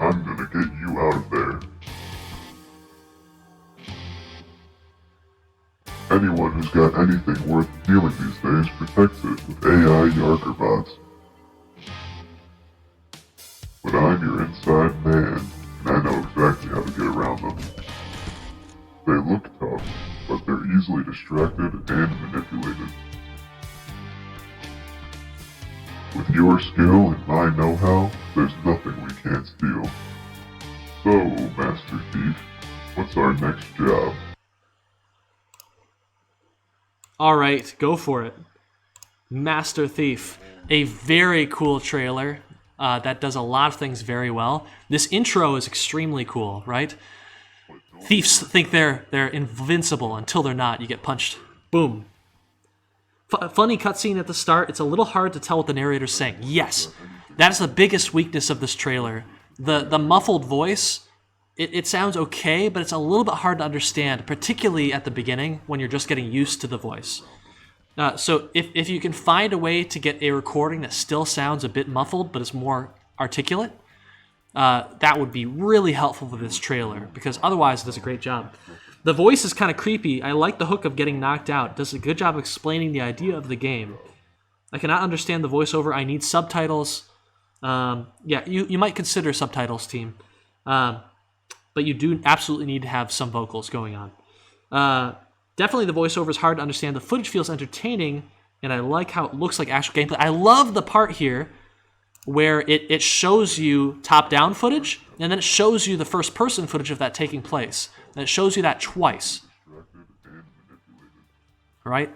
I'm gonna get you out of there. Anyone who's got anything worth stealing these days protects it with AI Yarker bots. But I'm your inside man, and I know exactly how to get around them. They look tough, but they're easily distracted and manipulated. With your skill and my know-how, there's nothing we can't steal. So, Master Thief, what's our next job? Alright, go for it. Master Thief. A very cool trailer that does a lot of things very well. This intro is extremely cool, right? Thieves think they're invincible until they're not. You get punched. Boom. Funny cutscene at the start. It's a little hard to tell what the narrator's saying. Yes, that is the biggest weakness of this trailer. The muffled voice, it sounds okay, but it's a little bit hard to understand, particularly at the beginning when you're just getting used to the voice. So if you can find a way to get a recording that still sounds a bit muffled but is more articulate, that would be really helpful for this trailer, because otherwise it does a great job. The voice is kind of creepy. I like the hook of getting knocked out. It does a good job explaining the idea of the game. I cannot understand the voiceover. I need subtitles. Yeah, you might consider subtitles, team. But you do absolutely need to have some vocals going on. Definitely the voiceover is hard to understand. The footage feels entertaining, and I like how it looks like actual gameplay. I love the part here where it shows you top-down footage, and then it shows you the first-person footage of that taking place. And it shows you that twice. Right?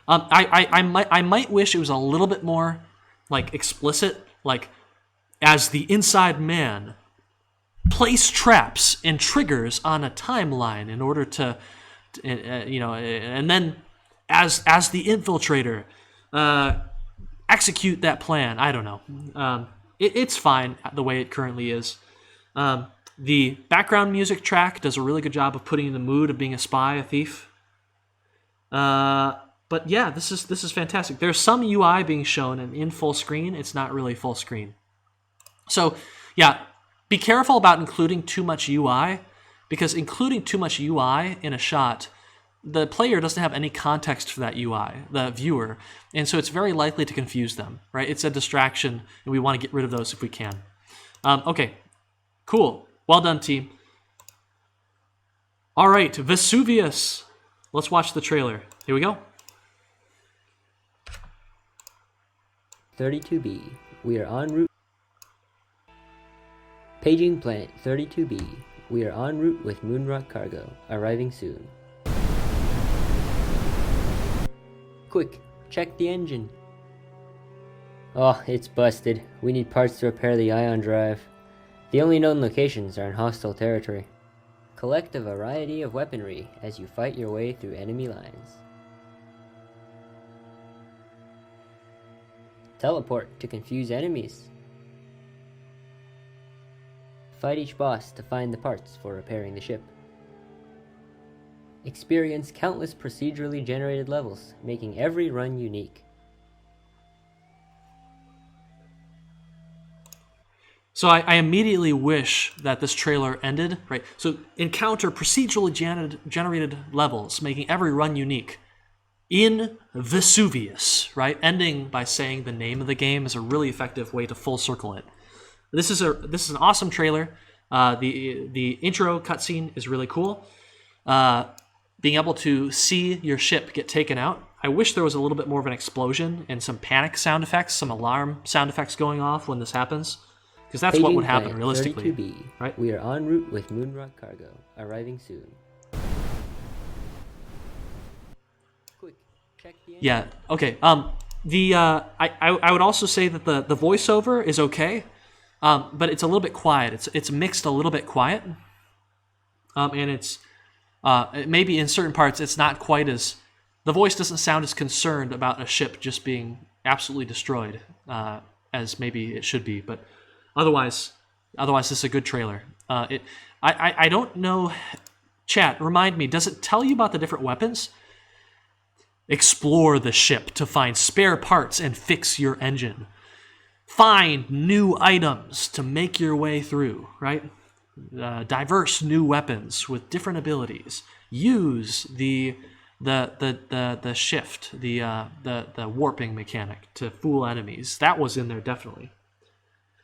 I might wish it was a little bit more, like, explicit. Like, as the inside man, place traps and triggers on a timeline in order to and then as the infiltrator, execute that plan. I don't know. It's fine the way it currently is. The background music track does a really good job of putting you in the mood of being a spy, a thief. But yeah, this is fantastic. There's some UI being shown and in full screen. It's not really full screen. So yeah, be careful about including too much UI, because including too much UI in a shot, the player doesn't have any context for that UI, the viewer, and so it's very likely to confuse them, right? It's a distraction, and we want to get rid of those if we can. Okay, cool. Well done, team. All right, Vesuvius. Let's watch the trailer. Here we go. 32B. We are en route. Paging planet 32B. We are en route with Moonrock cargo, arriving soon. Quick, check the engine. Oh, it's busted. We need parts to repair the ion drive. The only known locations are in hostile territory. Collect a variety of weaponry as you fight your way through enemy lines. Teleport to confuse enemies. Fight each boss to find the parts for repairing the ship. Experience countless procedurally generated levels, making every run unique. So I immediately wish that this trailer ended, right? So encounter procedurally generated levels, making every run unique in Vesuvius, right? Ending by saying the name of the game is a really effective way to full circle it. This is an awesome trailer. The intro cutscene is really cool. Being able to see your ship get taken out. I wish there was a little bit more of an explosion and some panic sound effects, some alarm sound effects going off when this happens. Because that's what would happen realistically. 32B. Right? We are en route with Moonrock cargo, arriving soon. Quick, check the engine. Yeah. Okay. I would also say that the voiceover is okay, but it's a little bit quiet. It's mixed a little bit quiet, and it's maybe in certain parts it's not quite as, the voice doesn't sound as concerned about a ship just being absolutely destroyed as maybe it should be. But otherwise this is a good trailer. I don't know. Chat, remind me. Does it tell you about the different weapons? Explore the ship to find spare parts and fix your engine. Find new items to make your way through, right? Diverse new weapons with different abilities. Use the shift, the warping mechanic to fool enemies. That was in there definitely.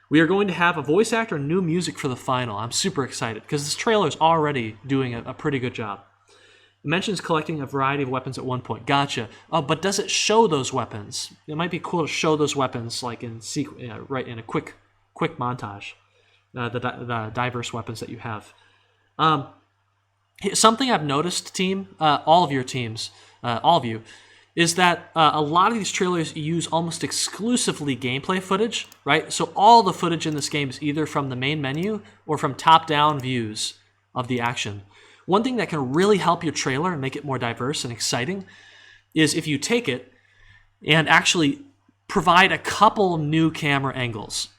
We are going to have a voice actor and new music for the final. I'm super excited because this trailer is already doing a pretty good job. It mentions collecting a variety of weapons at one point. Gotcha. Oh, but does it show those weapons? It might be cool to show those weapons like in right in a quick montage. The diverse weapons that you have. Something I've noticed, team, all of your teams, all of you, is that a lot of these trailers use almost exclusively gameplay footage, right? So all the footage in this game is either from the main menu or from top-down views of the action. One thing that can really help your trailer and make it more diverse and exciting is if you take it and actually provide a couple new camera angles.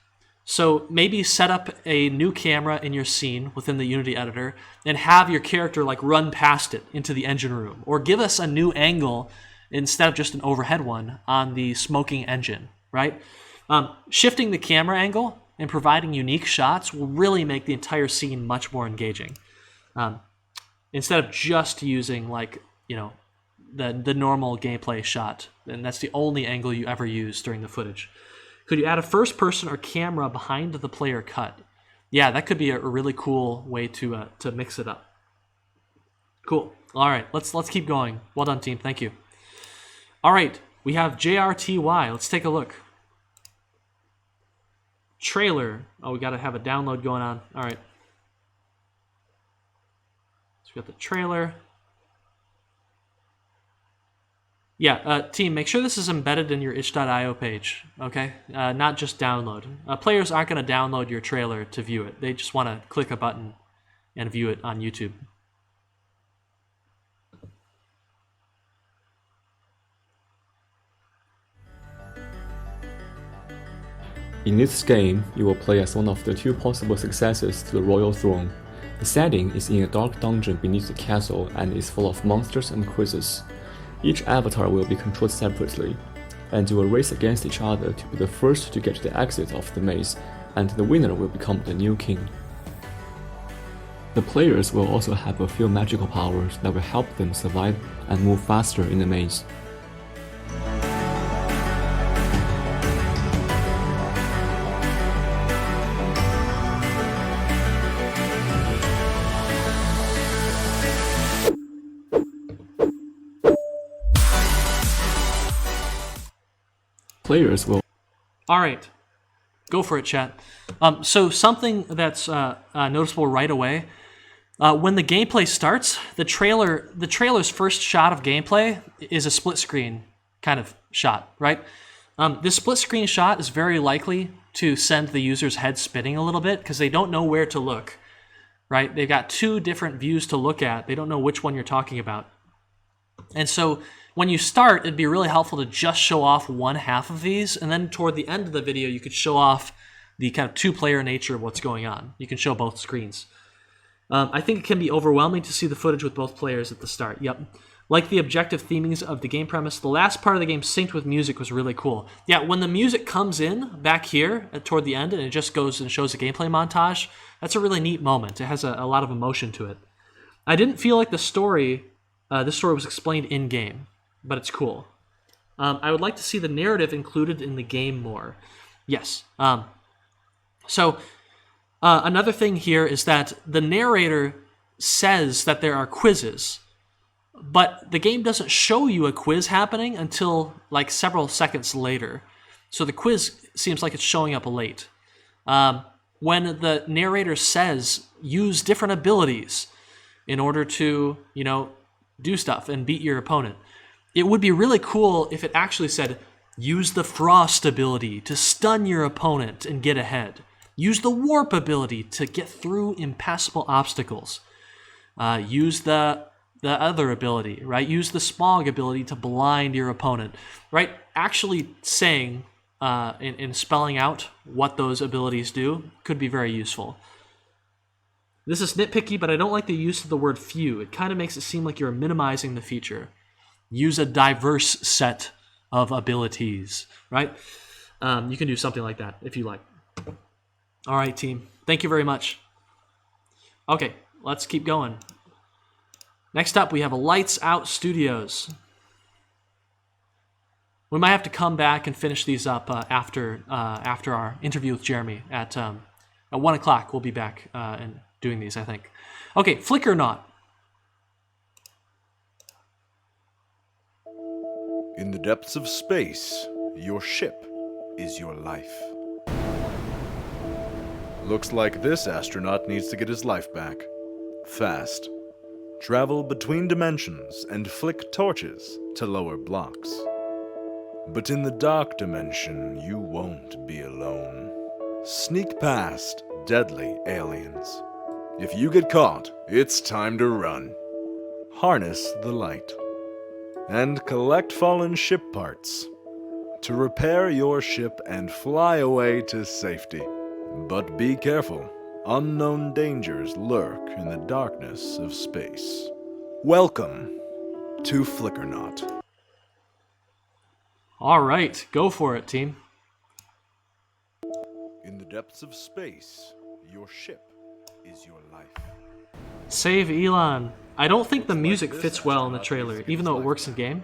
So maybe set up a new camera in your scene within the Unity editor and have your character like run past it into the engine room, or give us a new angle instead of just an overhead one on the smoking engine, right? Shifting the camera angle and providing unique shots will really make the entire scene much more engaging. Instead of just using like, the normal gameplay shot, and that's the only angle you ever use during the footage. Could you add a first person or camera behind the player cut? Yeah, that could be a really cool way to mix it up. Cool. All right, let's keep going. Well done, team. Thank you. All right, we have JRTY. Let's take a look. Trailer. Oh, we got to have a download going on. All right. So we got the trailer. Yeah, team, make sure this is embedded in your itch.io page, okay? Not just download. Players aren't going to download your trailer to view it. They just want to click a button and view it on YouTube. In this game, you will play as one of the two possible successors to the royal throne. The setting is in a dark dungeon beneath the castle and is full of monsters and quizzes. Each avatar will be controlled separately, and you will race against each other to be the first to get to the exit of the maze and the winner will become the new king. The players will also have a few magical powers that will help them survive and move faster in the maze. Players will All right, go for it, chat. So something that's noticeable right away, when the gameplay starts, the trailer's first shot of gameplay is a split screen kind of shot, right? This split screen shot is very likely to send the user's head spinning a little bit because they don't know where to look, right? They've got two different views to look at. They don't know which one you're talking about. And so when you start, it'd be really helpful to just show off one half of these, and then toward the end of the video, you could show off the kind of two-player nature of what's going on. You can show both screens. I think it can be overwhelming to see the footage with both players at the start. Yep. Like the objective themings of the game premise, the last part of the game synced with music was really cool. Yeah, when the music comes in back here toward the end and it just goes and shows a gameplay montage, that's a really neat moment. It has a lot of emotion to it. I didn't feel like this story was explained in-game, but it's cool. I would like to see the narrative included in the game more. Yes. Another thing here is that the narrator says that there are quizzes, but the game doesn't show you a quiz happening until like several seconds later. So the quiz seems like it's showing up late. When the narrator says, use different abilities in order to, do stuff and beat your opponent, it would be really cool if it actually said, use the frost ability to stun your opponent and get ahead. Use the warp ability to get through impassable obstacles. Use the other ability, right? Use the smog ability to blind your opponent, right? Actually saying and spelling out what those abilities do could be very useful. This is nitpicky, but I don't like the use of the word few. It kind of makes it seem like you're minimizing the feature. Use a diverse set of abilities, right? You can do something like that if you like. All right, team. Thank you very much. Okay, let's keep going. Next up, we have Lights Out Studios. We might have to come back and finish these up after our interview with Jeremy at 1 o'clock. We'll be back and doing these, I think. Okay, Flicker Not. In the depths of space, your ship is your life. Looks like this astronaut needs to get his life back. Fast. Travel between dimensions and flick torches to lower blocks. But in the dark dimension, you won't be alone. Sneak past deadly aliens. If you get caught, it's time to run. Harness the light. And collect fallen ship parts to repair your ship and fly away to safety. But be careful. Unknown dangers lurk in the darkness of space. Welcome to Flickernaut. All right, go for it, team. In the depths of space, your ship is your life. Save Elon. I don't think the music fits well in the trailer, even though it works in game.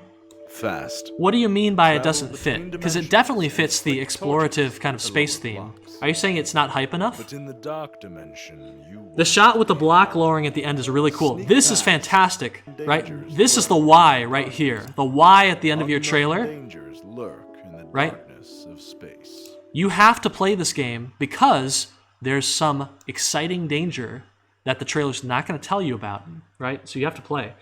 Fast. What do you mean by it doesn't fit? Because it definitely fits the explorative kind of space theme. Are you saying it's not hype enough? But in the dark dimension, The shot with the block lowering at the end is really cool. This is fantastic, right? This is the Y right here. The Y at the end of your trailer, dangers lurk in the right? darkness of space. You have to play this game because there's some exciting danger that the trailer's not going to tell you about, right? So you have to play.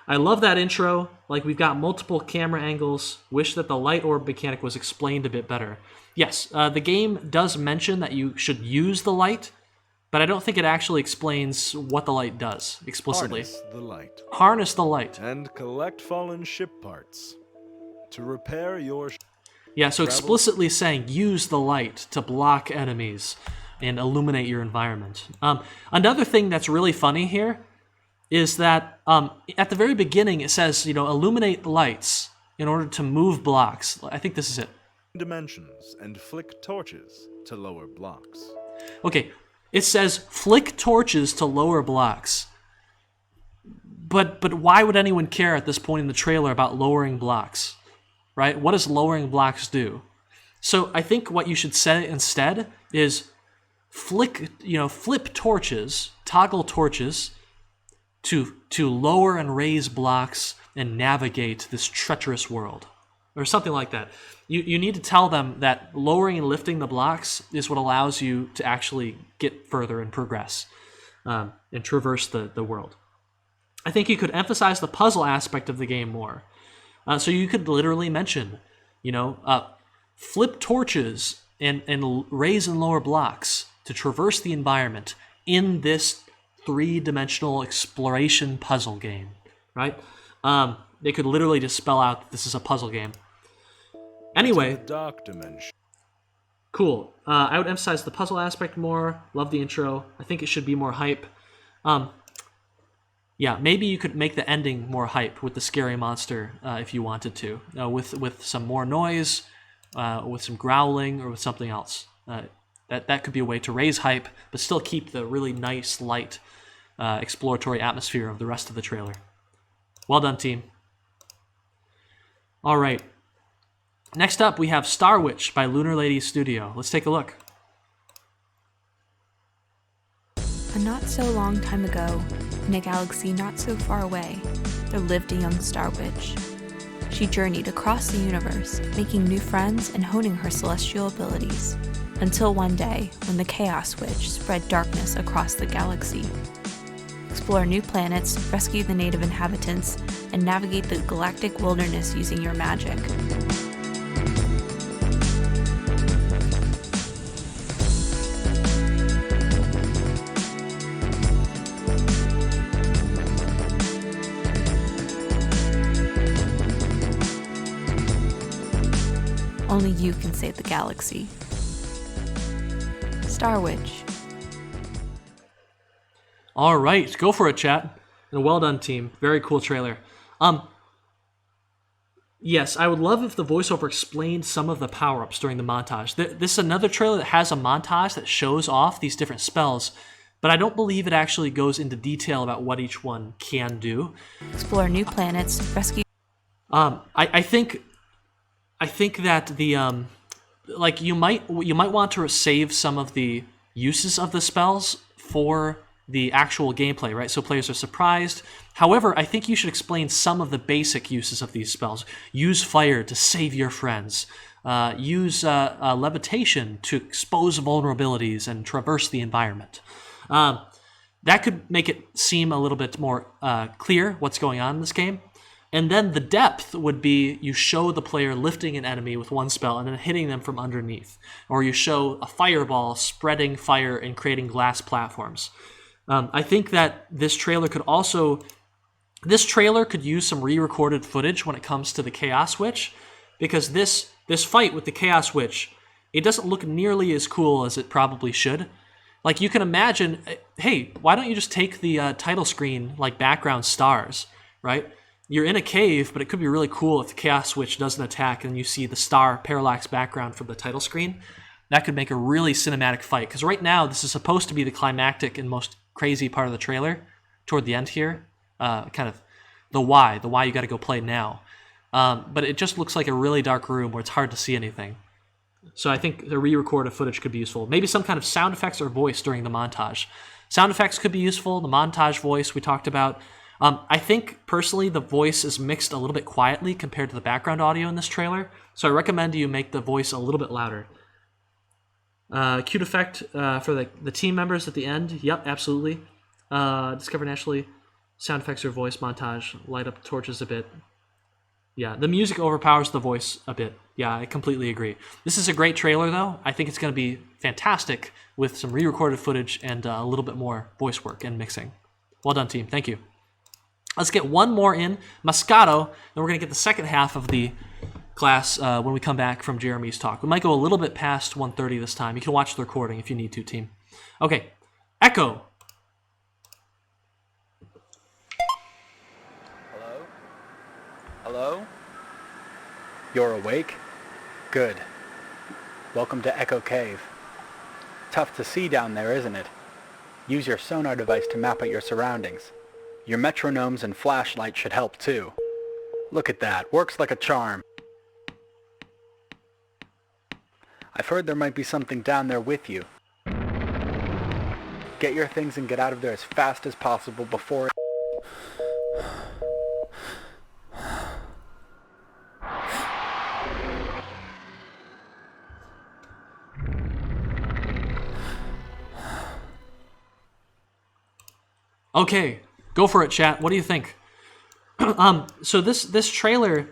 I love that intro. Like, we've got multiple camera angles. Wish that the light orb mechanic was explained a bit better. Yes, the game does mention that you should use the light, but I don't think it actually explains what the light does explicitly. Harness the light. Harness the light. And collect fallen ship parts to repair your Yeah, so explicitly saying use the light to block enemies and illuminate your environment. Another thing that's really funny here is that at the very beginning it says, illuminate lights in order to move blocks. I think this is it. dimensions and flick torches to lower blocks. Okay, it says flick torches to lower blocks. But why would anyone care at this point in the trailer about lowering blocks? Right? What does lowering blocks do? So I think what you should say instead is flip torches, toggle torches to lower and raise blocks and navigate this treacherous world. Or something like that. You need to tell them that lowering and lifting the blocks is what allows you to actually get further and progress and traverse the world. I think you could emphasize the puzzle aspect of the game more. So you could literally mention, flip torches and raise and lower blocks to traverse the environment in this three-dimensional exploration puzzle game, right? They could literally just spell out that this is a puzzle game. Anyway, Dark dimension. Cool. I would emphasize the puzzle aspect more. Love the intro. I think it should be more hype. Yeah, maybe you could make the ending more hype with the scary monster if you wanted to, with some more noise, with some growling, or with something else. That could be a way to raise hype, but still keep the really nice, light, exploratory atmosphere of the rest of the trailer. Well done, team. All right. Next up, we have Star Witch by Lunar Lady Studio. Let's take a look. A not so long time ago, in a galaxy not so far away, there lived a young Star Witch. She journeyed across the universe, making new friends and honing her celestial abilities, until one day when the Chaos Witch spread darkness across the galaxy. Explore new planets, rescue the native inhabitants, and navigate the galactic wilderness using your magic. Only you can save the galaxy. Star Witch. All right, go for it, chat. And well done, team. Very cool trailer. Yes, I would love if the voiceover explained some of the power-ups during the montage. This is another trailer that has a montage that shows off these different spells, but I don't believe it actually goes into detail about what each one can do. Explore new planets, rescue... I think that the you might want to save some of the uses of the spells for the actual gameplay, right? So players are surprised. However, I think you should explain some of the basic uses of these spells. Use fire to save your friends. Use levitation to expose vulnerabilities and traverse the environment. That could make it seem a little bit more clear what's going on in this game. And then the depth would be you show the player lifting an enemy with one spell and then hitting them from underneath. Or you show a fireball spreading fire and creating glass platforms. I think that this trailer could use some re-recorded footage when it comes to the Chaos Witch, because this fight with the Chaos Witch, it doesn't look nearly as cool as it probably should. Like, you can imagine, hey, why don't you just take the title screen, like background stars, right? You're in a cave, but it could be really cool if the Chaos Witch does an attack and you see the star parallax background from the title screen. That could make a really cinematic fight, because right now this is supposed to be the climactic and most crazy part of the trailer toward the end here. Kind of the why you got to go play now. But it just looks like a really dark room where it's hard to see anything. So I think the re-recorded footage could be useful. Maybe some kind of sound effects or voice during the montage. Sound effects could be useful. The montage voice we talked about. I think, personally, the voice is mixed a little bit quietly compared to the background audio in this trailer, so I recommend you make the voice a little bit louder. Cute effect for the team members at the end. Yep, absolutely. Discover naturally. Sound effects or voice montage. Light up the torches a bit. Yeah, the music overpowers the voice a bit. Yeah, I completely agree. This is a great trailer, though. I think it's going to be fantastic with some re-recorded footage and a little bit more voice work and mixing. Well done, team. Thank you. Let's get one more in, Moscato, and we're going to get the second half of the class when we come back from Jeremy's talk. We might go a little bit past 1:30 this time. You can watch the recording if you need to, team. Okay, Echo. Hello? Hello? You're awake? Good. Welcome to Echo Cave. Tough to see down there, isn't it? Use your sonar device to map out your surroundings. Your metronomes and flashlight should help too. Look at that, works like a charm. I've heard there might be something down there with you. Get your things and get out of there as fast as possible before... Okay, go for it, chat. What do you think? So this trailer,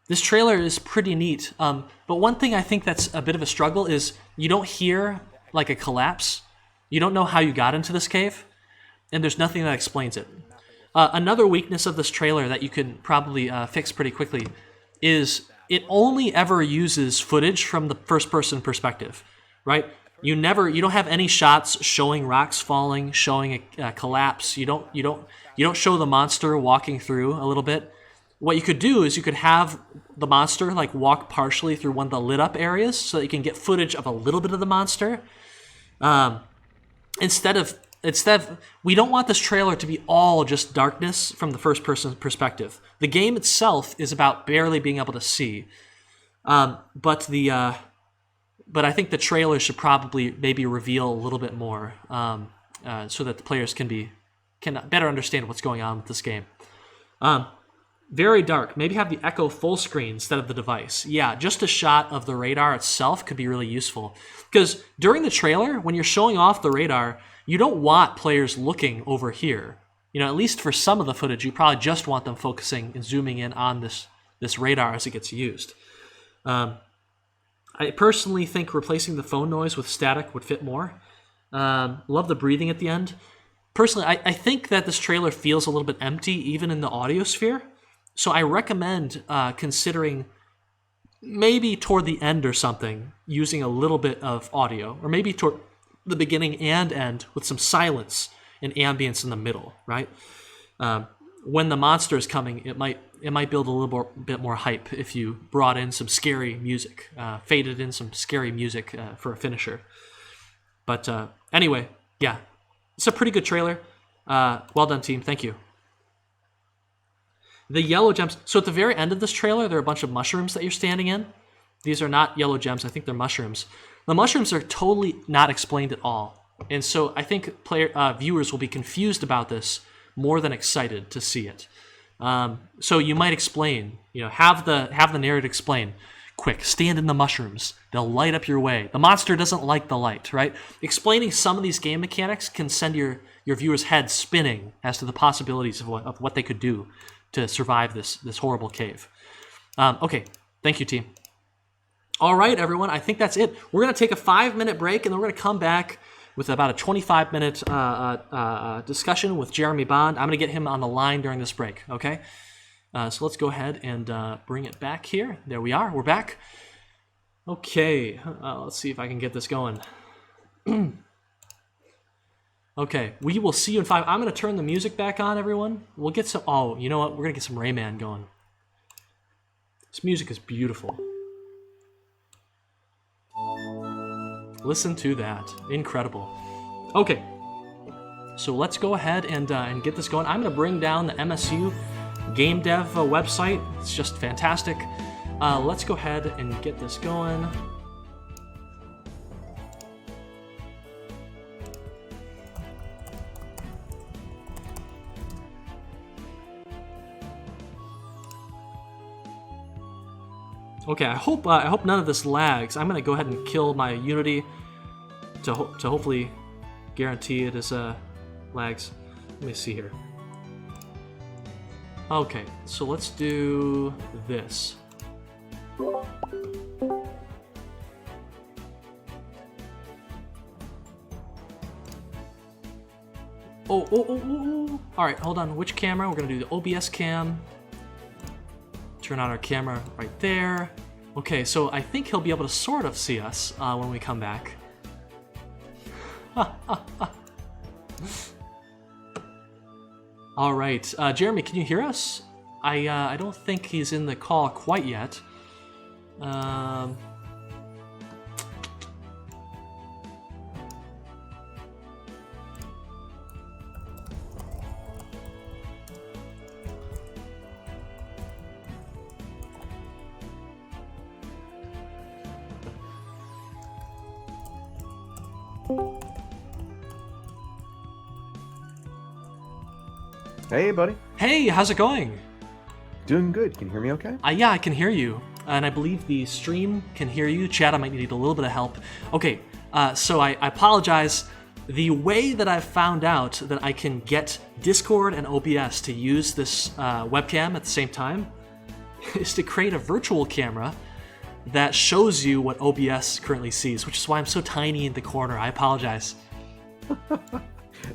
this trailer is pretty neat. But one thing I think that's a bit of a struggle is you don't hear like a collapse. You don't know how you got into this cave, and there's nothing that explains it. Another weakness of this trailer that you can probably fix pretty quickly is it only ever uses footage from the first-person perspective, right? You don't have any shots showing rocks falling, showing a collapse. You don't show the monster walking through a little bit. What you could do is you could have the monster like walk partially through one of the lit up areas so that you can get footage of a little bit of the monster. Instead of we don't want this trailer to be all just darkness from the first person perspective. The game itself is about barely being able to see. But I think the trailer should probably maybe reveal a little bit more so that the players can better understand what's going on with this game. Very dark. Maybe have the echo full screen instead of the device. Yeah, just a shot of the radar itself could be really useful. Because during the trailer, when you're showing off the radar, you don't want players looking over here. You know, at least for some of the footage, you probably just want them focusing and zooming in on this radar as it gets used. I personally think replacing the phone noise with static would fit more. Love the breathing at the end. Personally, I think that this trailer feels a little bit empty, even in the audio sphere. So I recommend considering maybe toward the end or something, using a little bit of audio, or maybe toward the beginning and end with some silence and ambience in the middle, right? When the monster is coming, it might build a little bit more hype if you brought in some scary music, faded in some scary music for a finisher. But anyway, yeah, it's a pretty good trailer. Well done, team. Thank you. The yellow gems. So at the very end of this trailer, there are a bunch of mushrooms that you're standing in. These are not yellow gems. I think they're mushrooms. The mushrooms are totally not explained at all. And so I think viewers will be confused about this more than excited to see it. So you might explain, have the narrator explain, quick, stand in the mushrooms. They'll light up your way. The monster doesn't like the light, right? Explaining some of these game mechanics can send your viewers' heads spinning as to the possibilities of what they could do to survive this horrible cave. Okay, thank you, team. All right, everyone, I think that's it. We're going to take a 5-minute break, and then we're going to come back with about a 25-minute discussion with Jeremy Bond. I'm going to get him on the line during this break, okay? So let's go ahead and bring it back here. There we are. We're back. Okay, let's see if I can get this going. Okay, we will see you in 5. I'm going to turn the music back on, everyone. We'll get some... Oh, you know what? We're going to get some Rayman going. This music is beautiful. Listen to that. Incredible. Okay, so let's go ahead and get this going. I'm going to bring down the MSU game dev website. It's just fantastic. Let's go ahead and get this going. Okay, I hope none of this lags. I'm gonna go ahead and kill my Unity to hopefully guarantee it is lags. Let me see here. Okay, so let's do this. Oh. All right, hold on. Which camera? We're gonna do the OBS cam. Turn on our camera right there. Okay, so I think he'll be able to sort of see us when we come back. All right, Jeremy, can you hear us? I don't think he's in the call quite yet. Hey, buddy. Hey, how's it going? Doing good. Can you hear me okay? Yeah, I can hear you. And I believe the stream can hear you. Chat, I might need a little bit of help. Okay, so I apologize. The way that I've found out that I can get Discord and OBS to use this webcam at the same time is to create a virtual camera that shows you what OBS currently sees, which is why I'm so tiny in the corner. I apologize.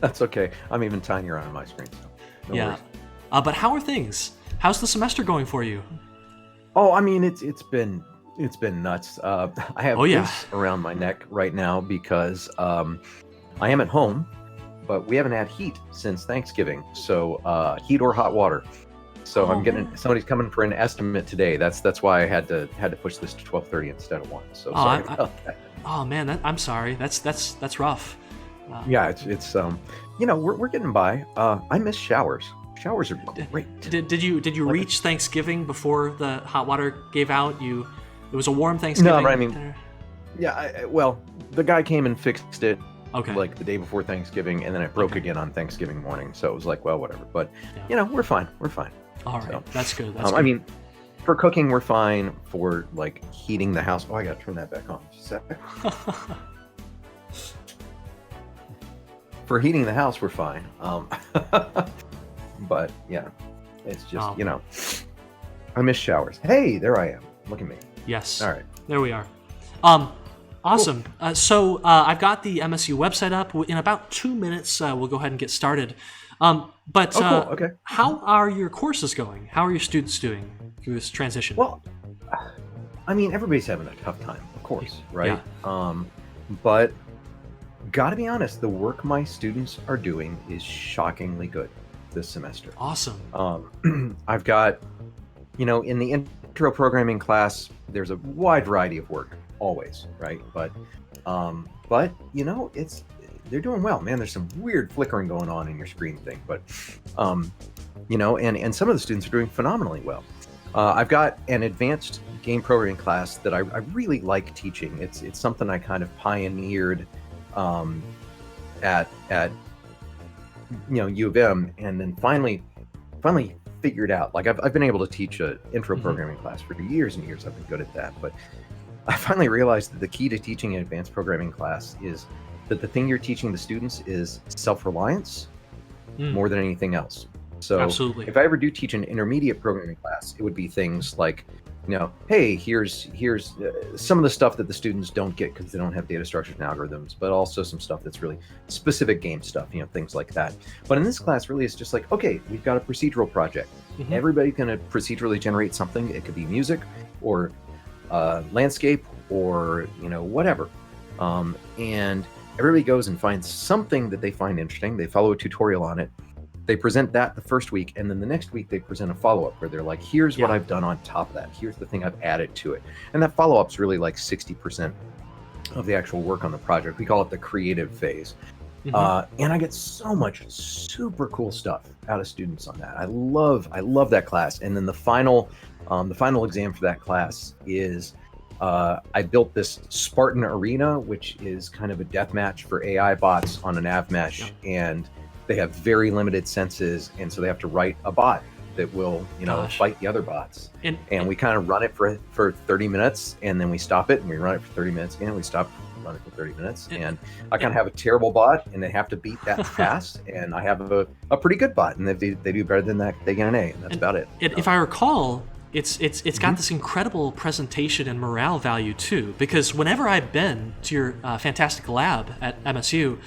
That's okay. I'm even tinier on my screen. So no Yeah. worries. But how are things? How's the semester going for you? Oh, I mean, it's been nuts. I have Oh, yeah. noose around my neck right now because I am at home, but we haven't had heat since Thanksgiving. So heat or hot water. So Oh, I'm getting man. somebody's coming for an estimate today. That's why I had to push this to 12:30 instead of 1. So sorry about that. Oh man, I'm sorry. That's rough. Yeah, it's we're getting by. I miss showers. Showers are great. Did you reach Thanksgiving before the hot water gave out? It was a warm Thanksgiving. No, but I mean, dinner? yeah. Well, the guy came and fixed it. Okay. Like the day before Thanksgiving, and then it broke again on Thanksgiving morning. So it was like, well, whatever. But Yeah. we're fine. We're fine. All right, So, that's good. That's I good. mean, for cooking, we're fine. For like heating the house, oh, I gotta turn that back on. Just a sec. For heating the house, we're fine. But yeah, it's just I miss showers. Hey, there I am. Look at me. Yes. All right. There we are. Awesome. So I've got the MSU website up. In about 2 minutes, we'll go ahead and get started. But cool. Okay. How are your courses going? How are your students doing through this transition? Well, I mean, everybody's having a tough time, of course, right? Yeah. But gotta be honest, the work my students are doing is shockingly good this semester. Awesome. I've got, in the intro programming class, there's a wide variety of work, always, right? But they're doing well, man. There's some weird flickering going on in your screen thing, but and some of the students are doing phenomenally well. I've got an advanced game programming class that I really like teaching. It's something I kind of pioneered at U of M, and then finally figured out. Like I've been able to teach an intro programming class for years and years. I've been good at that, but I finally realized that the key to teaching an advanced programming class is that the thing you're teaching the students is self-reliance more than anything else. So Absolutely. if I ever do teach an intermediate programming class, it would be things like, hey, here's some of the stuff that the students don't get because they don't have data structures and algorithms, but also some stuff that's really specific game stuff, things like that. But in this class, really, it's just like, okay, we've got a procedural project. Everybody's going to procedurally generate something. It could be music or landscape or whatever, and everybody goes and finds something that they find interesting. They follow a tutorial on it. They present that the first week, and then the next week they present a follow-up where they're like, here's what I've done on top of that. Here's the thing I've added to it. And that follow-up's really like 60% of the actual work on the project. We call it the creative phase. And I get so much super cool stuff out of students on that. I love that class. And then the final exam for that class is I built this Spartan Arena, which is kind of a death match for AI bots on an av mesh, and they have very limited senses, and so they have to write a bot that will, fight the other bots. And we kind of run it for 30 minutes, and then we stop it, and we run it for 30 minutes again, and we stop, run it for 30 minutes. And I kind of have a terrible bot, and they have to beat that fast, and I have a pretty good bot, and if they do better than that, they get an A, and that's about it. If I recall, it's got this incredible presentation and morale value too, because whenever I've been to your fantastic lab at MSU,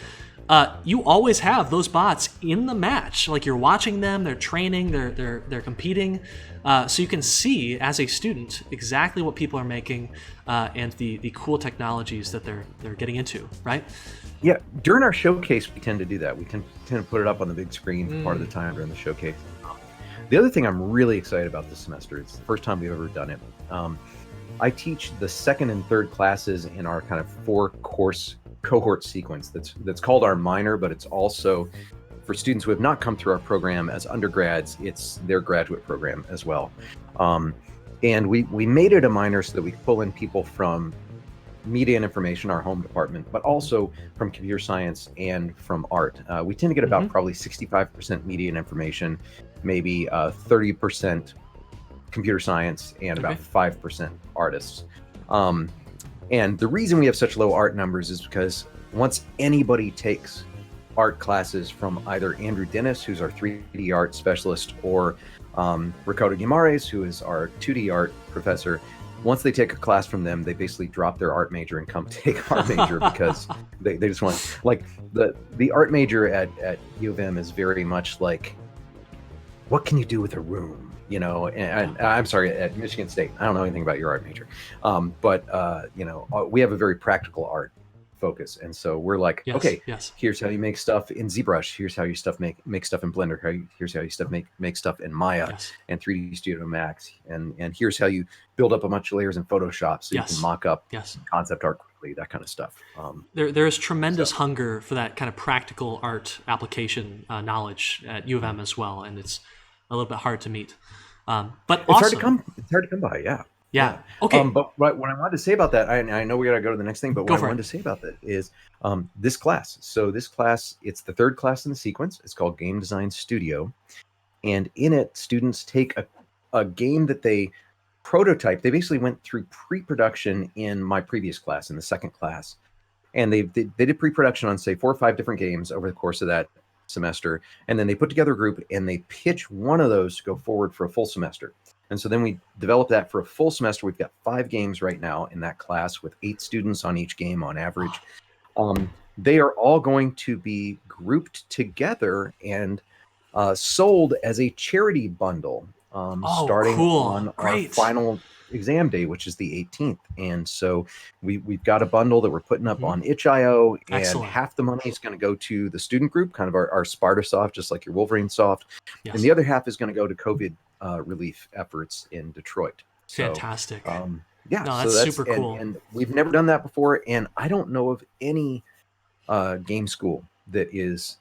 you always have those bots in the match. Like you're watching them, they're training, they're competing, so you can see as a student exactly what people are making and the cool technologies that they're getting into, right? Yeah, during our showcase, we tend to do that. We tend to put it up on the big screen for part of the time during the showcase. The other thing I'm really excited about this semester, it's the first time we've ever done it. I teach the second and third classes in our kind of 4-course cohort sequence that's called our minor, but it's also for students who have not come through our program as undergrads, it's their graduate program as well. And we made it a minor so that we could pull in people from media and information, our home department, but also from computer science and from art. We tend to get about probably 65% media and information, maybe 30% computer science, and about 5% artists. And the reason we have such low art numbers is because once anybody takes art classes from either Andrew Dennis, who's our 3D art specialist, or Ricardo Guimares, who is our 2D art professor, once they take a class from them, they basically drop their art major and come take art major because they just want, like, the art major at U of M is very much like, what can you do with a room? You know, and I'm sorry, at Michigan State, I don't know anything about your art major, but you know, we have a very practical art focus, and so we're like, okay, here's how you make stuff in ZBrush, here's how you make stuff in Blender, here's how you make stuff in Maya and 3D Studio Max, and here's how you build up a bunch of layers in Photoshop so you can mock up concept art quickly, that kind of stuff. There is tremendous hunger for that kind of practical art application knowledge at U of M as well, and it's a little bit hard to meet. But it's awesome. It's hard to come by. Yeah. Okay. But what I wanted to say about that, I know we got to go to the next thing, but what I wanted to say about that is this class. So this class, it's the third class in the sequence. It's called Game Design Studio. And in it, students take a game that they prototype. They basically went through pre-production in my previous class, in the second class. And they did pre-production on, say, 4 or 5 different games over the course of that semester, and then they put together a group and they pitch one of those to go forward for a full semester. And so then we develop that for a full semester. We've got 5 games right now in that class with 8 students on each game on average. They are all going to be grouped together and sold as a charity bundle starting on our final exam day, which is the 18th. And so we've got a bundle that we're putting up on itch.io, and half the money is going to go to the student group, kind of our Sparta soft, just like your Wolverine soft. And the other half is going to go to COVID relief efforts in Detroit. Fantastic. So, that's super cool. And we've never done that before. And I don't know of any game school that is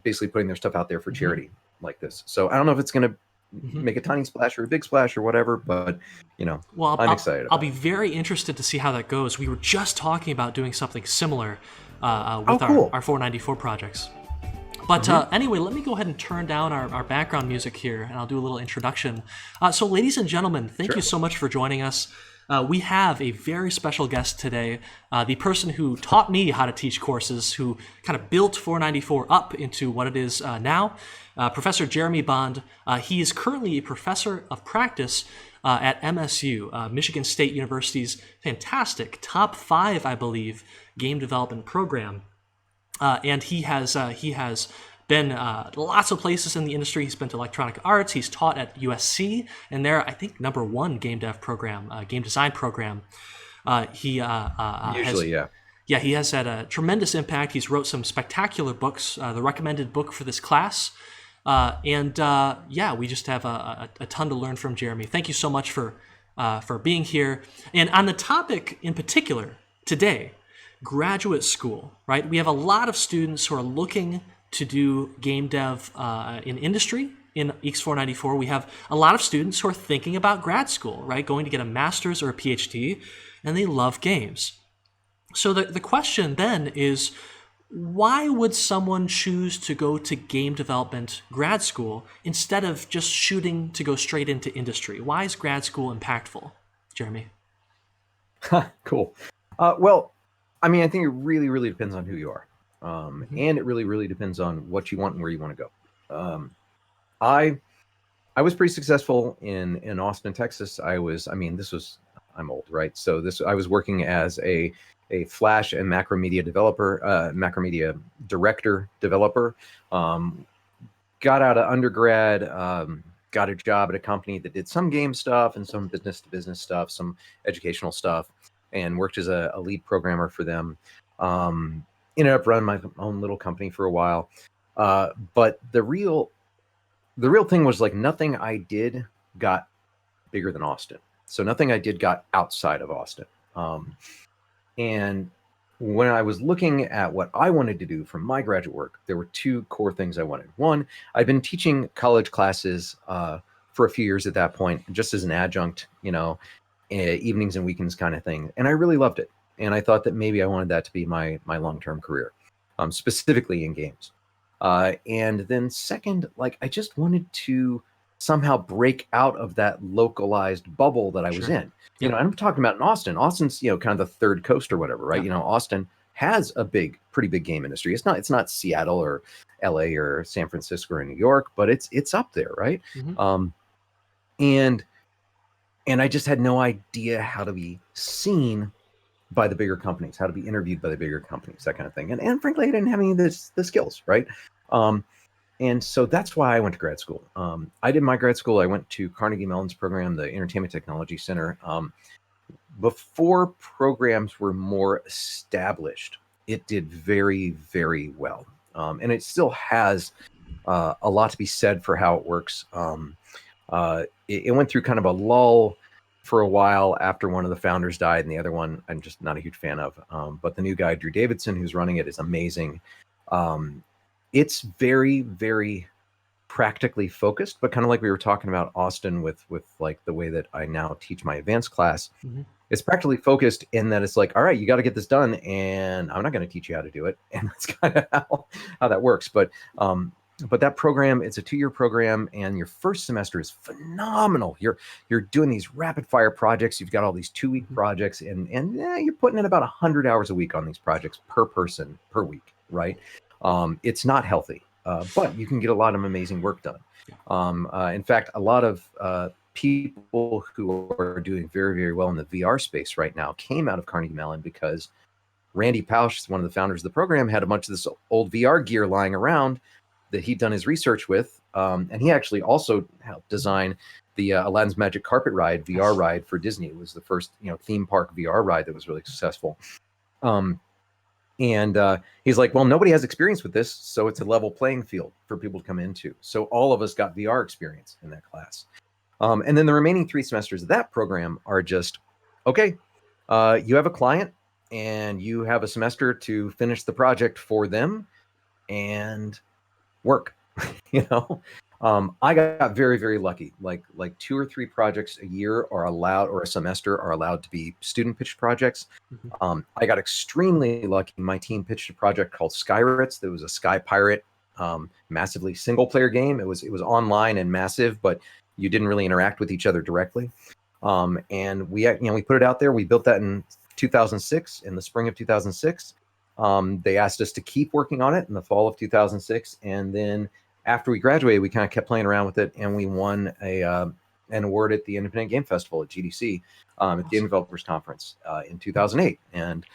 basically putting their stuff out there for charity like this. So I don't know if it's going to make a tiny splash or a big splash or whatever, but you know, I'm excited. I'll be very interested to see how that goes. We were just talking about doing something similar with our 494 projects. But anyway, let me go ahead and turn down our background music here, and I'll do a little introduction. So ladies and gentlemen, thank you so much for joining us. We have a very special guest today, the person who taught me how to teach courses, who kind of built 494 up into what it is now, Professor Jeremy Bond. He is currently a professor of practice at MSU, Michigan State University's fantastic top 5, I believe, game development program. And he has been lots of places in the industry. He's been to Electronic Arts. He's taught at USC, and they're, I think, #1 game dev program, game design program. He has had a tremendous impact. He's wrote some spectacular books. The recommended book for this class. We just have a ton to learn from Jeremy. Thank you so much for being here. And on the topic in particular today, graduate school, right? We have a lot of students who are looking to do game dev in industry in EECS 494. We have a lot of students who are thinking about grad school, right? Going to get a master's or a PhD, and they love games. So the question then is, why would someone choose to go to game development grad school instead of just shooting to go straight into industry? Why is grad school impactful, Jeremy? Cool. Well, I mean, I think it really, really depends on who you are. And it really, really depends on what you want and where you want to go. I was pretty successful in Austin, Texas. I'm old, right? So I was working as a Flash and macromedia developer, macromedia director developer. Got out of undergrad, got a job at a company that did some game stuff and some business to business stuff, some educational stuff, and worked as a lead programmer for them. Ended up running my own little company for a while. But the real thing was, like, nothing I did got bigger than Austin. So nothing I did got outside of Austin. And when I was looking at what I wanted to do for my graduate work, there were 2 core things I wanted. One, I'd been teaching college classes for a few years at that point, just as an adjunct, evenings and weekends kind of thing. And I really loved it. and I thought that maybe I wanted that to be my long-term career, specifically in games. And then second, like I just wanted to somehow break out of that localized bubble that I was Sure. in. You know, and I'm talking about in Austin. Austin's, you know, kind of the third coast or whatever, right? Yeah. You know, Austin has a pretty big game industry. It's not Seattle or LA or San Francisco or New York, but it's up there, right? Mhm. And I just had no idea how to be seen by the bigger companies, how to be interviewed by the bigger companies, that kind of thing. And frankly, I didn't have any of the skills, right? And so that's why I went to grad school. I did my grad school. I went to Carnegie Mellon's program, the Entertainment Technology Center. Before programs were more established, it did very, very well. And it still has a lot to be said for how it works. It went through kind of a lull for a while after one of the founders died, and the other one I'm just not a huge fan of. But the new guy, Drew Davidson, who's running it, is amazing. It's very, very practically focused, but kind of like we were talking about Austin with like the way that I now teach my advanced class. Mhm. It's practically focused in that it's like, all right, you got to get this done, and I'm not going to teach you how to do it, and that's kind of how that works. But that program, it's a 2-year program, and your first semester is phenomenal. You're doing these rapid fire projects. You've got all these 2-week projects, and you're putting in about 100 hours a week on these projects per person per week, right? It's not healthy, but you can get a lot of amazing work done. In fact, a lot of people who are doing very, very well in the VR space right now came out of Carnegie Mellon because Randy Pausch, one of the founders of the program, had a bunch of this old VR gear lying around that he'd done his research with. And he actually also helped design the Aladdin's Magic Carpet Ride, VR ride for Disney. It was the first, theme park VR ride that was really successful. And he's like, well, nobody has experience with this, so it's a level playing field for people to come into. So all of us got VR experience in that class. And then the remaining 3 semesters of that program are just, okay, you have a client and you have a semester to finish the project for them and work. I got very, very lucky. Like 2 or 3 projects a year are allowed, or a semester are allowed to be student pitched projects. I got extremely lucky. My team pitched a project called Skyrits. That was a Sky Pirate, massively single player game. It was online and massive, but you didn't really interact with each other directly. And we put it out there. We built that in 2006, in the spring of 2006. They asked us to keep working on it in the fall of 2006, and then after we graduated, we kind of kept playing around with it, and we won an award at the Independent Game Festival at GDC, at the Game Developers Conference in 2008. And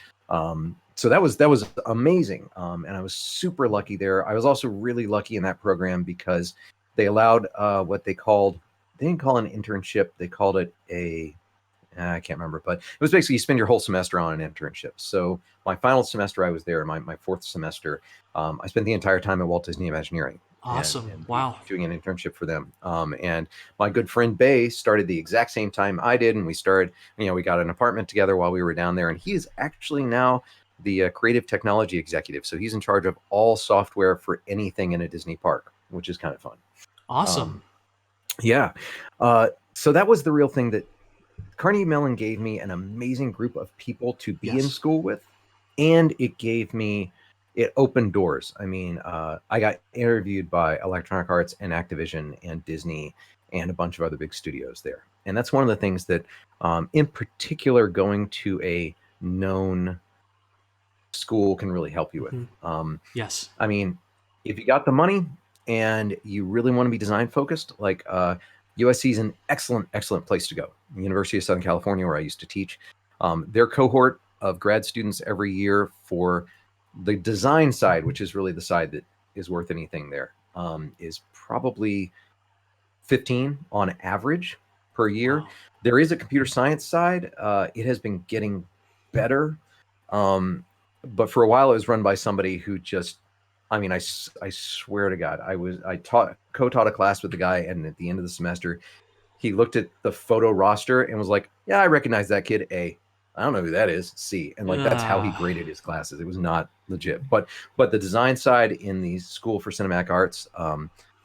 so that was amazing, and I was super lucky there. I was also really lucky in that program because they allowed what they didn't call an internship. They called it I can't remember, but it was basically you spend your whole semester on an internship. So my final semester I was there, my 4th semester, I spent the entire time at Walt Disney Imagineering. Awesome. And Wow. doing an internship for them. And my good friend Bay started the exact same time I did. And we started, we got an apartment together while we were down there. And he is actually now the creative technology executive. So he's in charge of all software for anything in a Disney park, which is kind of fun. Awesome. Yeah. So that was the real thing, that Carnegie Mellon gave me an amazing group of people to be in school with. And it opened doors. I mean, I got interviewed by Electronic Arts and Activision and Disney and a bunch of other big studios there. And that's one of the things that, in particular, going to a known school can really help you with. Yes. I mean, if you got the money and you really want to be design focused, like USC is an excellent, excellent place to go. The University of Southern California, where I used to teach, their cohort of grad students every year for the design side, which is really the side that is worth anything there, is probably 15 on average per year. Wow. There is a computer science side. It has been getting better. But for a while it was run by somebody who just, I swear to God, I co-taught a class with the guy, and at the end of the semester, he looked at the photo roster and was like, yeah, I recognize that kid, A. I don't know who that is, C. And that's how he graded his classes. It was not legit. But the design side in the School for Cinematic Arts,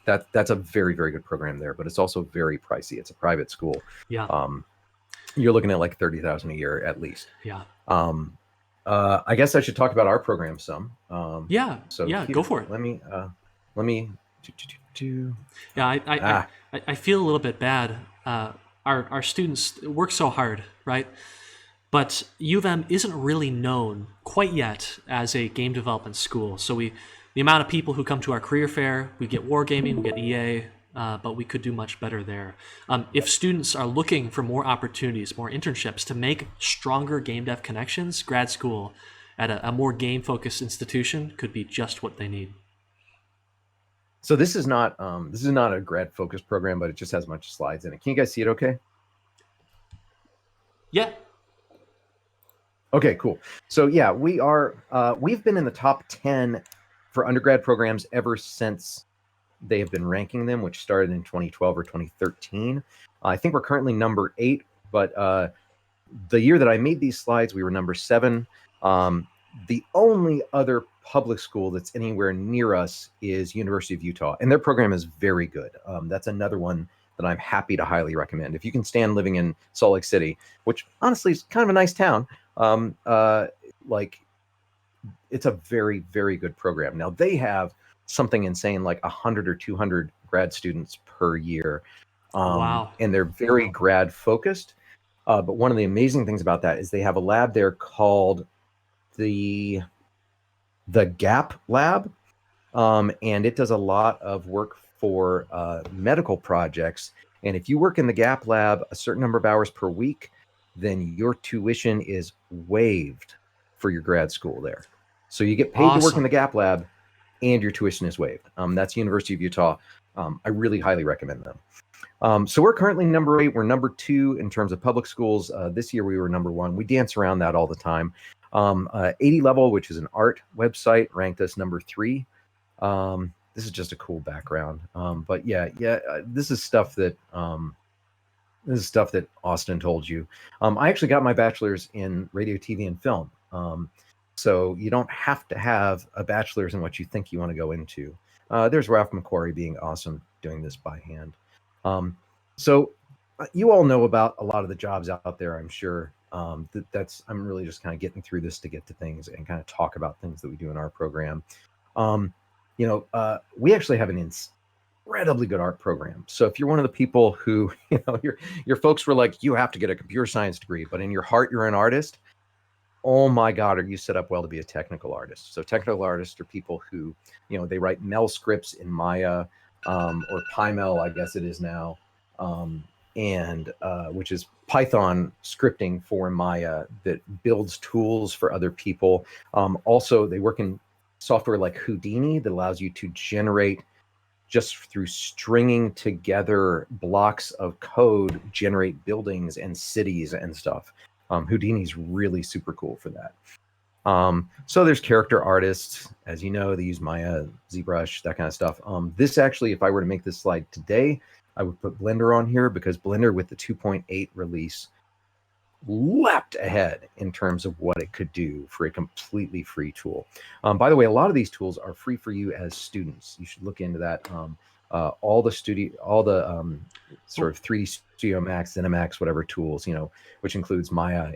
that's a very, very good program there, but it's also very pricey. It's a private school. Yeah. You're looking at like $30,000 a year at least. Yeah. I guess I should talk about our program some. Yeah, So yeah, here, go for it. let me. Yeah, Ah. I feel a little bit bad. Our students work so hard, right? But U of M isn't really known quite yet as a game development school. So the amount of people who come to our career fair, we get Wargaming, we get EA, but we could do much better there. If students are looking for more opportunities, more internships to make stronger game dev connections, grad school at a more game-focused institution could be just what they need. So this is not a grad focused program, but it just has a bunch of slides in it. Can you guys see it okay? Yeah. Okay, cool. So yeah, we've been in the top 10 for undergrad programs ever since they have been ranking them, which started in 2012 or 2013. I think we're currently number 8, but the year that I made these slides, we were number 7. The only other public school that's anywhere near us is University of Utah, and their program is very good. That's another one that I'm happy to highly recommend. If you can stand living in Salt Lake City, which honestly is kind of a nice town, like it's a very, very good program. Now they have something insane like 100 or 200 grad students per year. Wow. And they're very grad focused. But one of the amazing things about that is they have a lab there called the GAP lab. And it does a lot of work for medical projects. And if you work in the GAP lab a certain number of hours per week, then your tuition is waived for your grad school there. So you get paid to work in the GAP lab and your tuition is waived. That's University of Utah. I really highly recommend them. So we're currently number 8. We're number 2 in terms of public schools. This year we were number 1. We dance around that all the time. 80 Level, which is an art website, ranked us number 3. This is just a cool background. But this is stuff that Austin told you. I actually got my bachelor's in radio, TV, and film. So you don't have to have a bachelor's in what you think you want to go into. There's Ralph McQuarrie being awesome doing this by hand. So you all know about a lot of the jobs out there, I'm sure. I'm really just kind of getting through this to get to things and kind of talk about things that we do in our program. We actually have an incredibly good art program. So if you're one of the people who, your folks were like, you have to get a computer science degree, but in your heart, you're an artist. Oh my God, are you set up well to be a technical artist? So technical artists are people who, they write Mel scripts in Maya, or PyMel, I guess it is now, and which is Python scripting for Maya that builds tools for other people. Also, they work in software like Houdini that allows you to generate, just through stringing together blocks of code, generate buildings and cities and stuff. Houdini's really super cool for that. So there's character artists, as you know, they use Maya, ZBrush, that kind of stuff. This actually, if I were to make this slide today, I would put Blender on here because Blender with the 2.8 release leapt ahead in terms of what it could do for a completely free tool. By the way, a lot of these tools are free for you as students. You should look into that. All the sort of 3D Studio Max, ZeniMax, whatever tools, which includes Maya